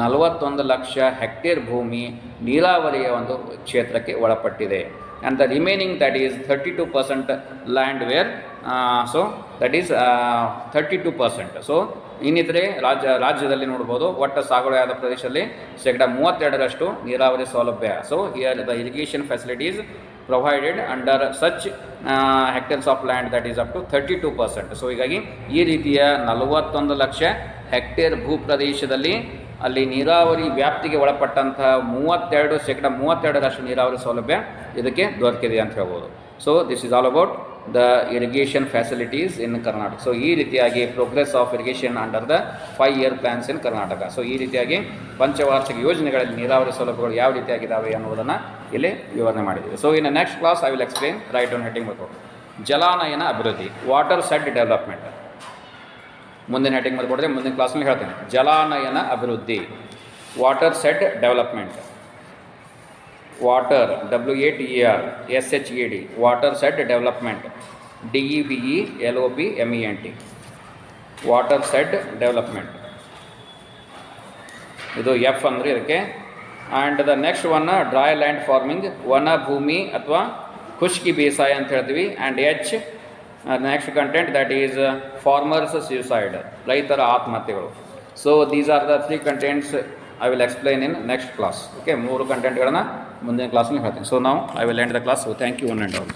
41 ಲಕ್ಷ ಹೆಕ್ಟೇರ್ ಭೂಮಿ ನೀರಾವರಿಯ ಒಂದು ಕ್ಷೇತ್ರಕ್ಕೆ ಒಳಪಟ್ಟಿದೆ. And the remaining that is 32% land where, so that is 32%. So ಇನ್ನಿತರೆ ರಾಜ್ಯದಲ್ಲಿ ನೋಡ್ಬೋದು ಒಟ್ಟು ಸಾಗುವಳಿಯಾದ ಪ್ರದೇಶದಲ್ಲಿ 32% ನೀರಾವರಿ ಸೌಲಭ್ಯ. So here the irrigation facilities provided under such hectares of land, that is up to 32%. So ಹೀಗಾಗಿ ಈ ರೀತಿಯ 41 ಲಕ್ಷ ಹೆಕ್ಟೇರ್ ಭೂ ಪ್ರದೇಶದಲ್ಲಿ ಅಲ್ಲಿ ನೀರಾವರಿ ವ್ಯಾಪ್ತಿಗೆ ಒಳಪಟ್ಟಂಥ 32% ನೀರಾವರಿ ಸೌಲಭ್ಯ ಇದಕ್ಕೆ ದೊರಕಿದೆ ಅಂತ ಹೇಳ್ಬೋದು. So this is all about the irrigation facilities in Karnataka. So ಈ ರೀತಿಯಾಗಿ progress of irrigation under the 5-year plans in Karnataka. So ಈ ರೀತಿಯಾಗಿ ಪಂಚವಾರ್ಷಿಕ ಯೋಜನೆಗಳಲ್ಲಿ ನೀರಾವರಿ ಸೌಲಭ್ಯಗಳು ಯಾವ ರೀತಿಯಾಗಿದ್ದಾವೆ ಅನ್ನೋದನ್ನು ಇಲ್ಲಿ ವಿವರಣೆ ಮಾಡಿದ್ದೀವಿ. So in next class I will explain, write on heading ಬರ್ಬೋದು ಜಲಾನಯನ ಅಭಿವೃದ್ಧಿ, ವಾಟರ್ ಸೆಡ್ ಡೆವಲಪ್ಮೆಂಟ್. ಮುಂದಿನ ಹೆಡ್ಡಿಂಗ್ ಬರ್ಕೊಡ್ರೆ ಮುಂದಿನ ಕ್ಲಾಸ್ನಲ್ಲಿ ಹೇಳ್ತೇನೆ. ಜಲಾನಯನ ಅಭಿವೃದ್ಧಿ, water shed development, water WATER SHED, water shed development, DEVELOPMENT, water shed development. ಇದು F ಅಂದರೆ ಇದಕ್ಕೆ. And the next one dry land farming, ವನ ಭೂಮಿ ಅಥವಾ ಖುಷ್ಕಿ ಬೇಸಾಯ ಅಂತ ಹೇಳ್ತೀವಿ. And H next content that is farmers suicide, ರೈತರ ಆತ್ಮಹತ್ಯೆಗಳು. So these are the 3 contents I will explain in next class. Okay, 3 ಕಂಟೆಂಟ್ಗಳನ್ನು ಮುಂದಿನ ಕ್ಲಾಸ್ನಲ್ಲಿ ಹೇಳ್ತೀನಿ. ಸೊ ನಾವು I will end the class. So thank you one and all.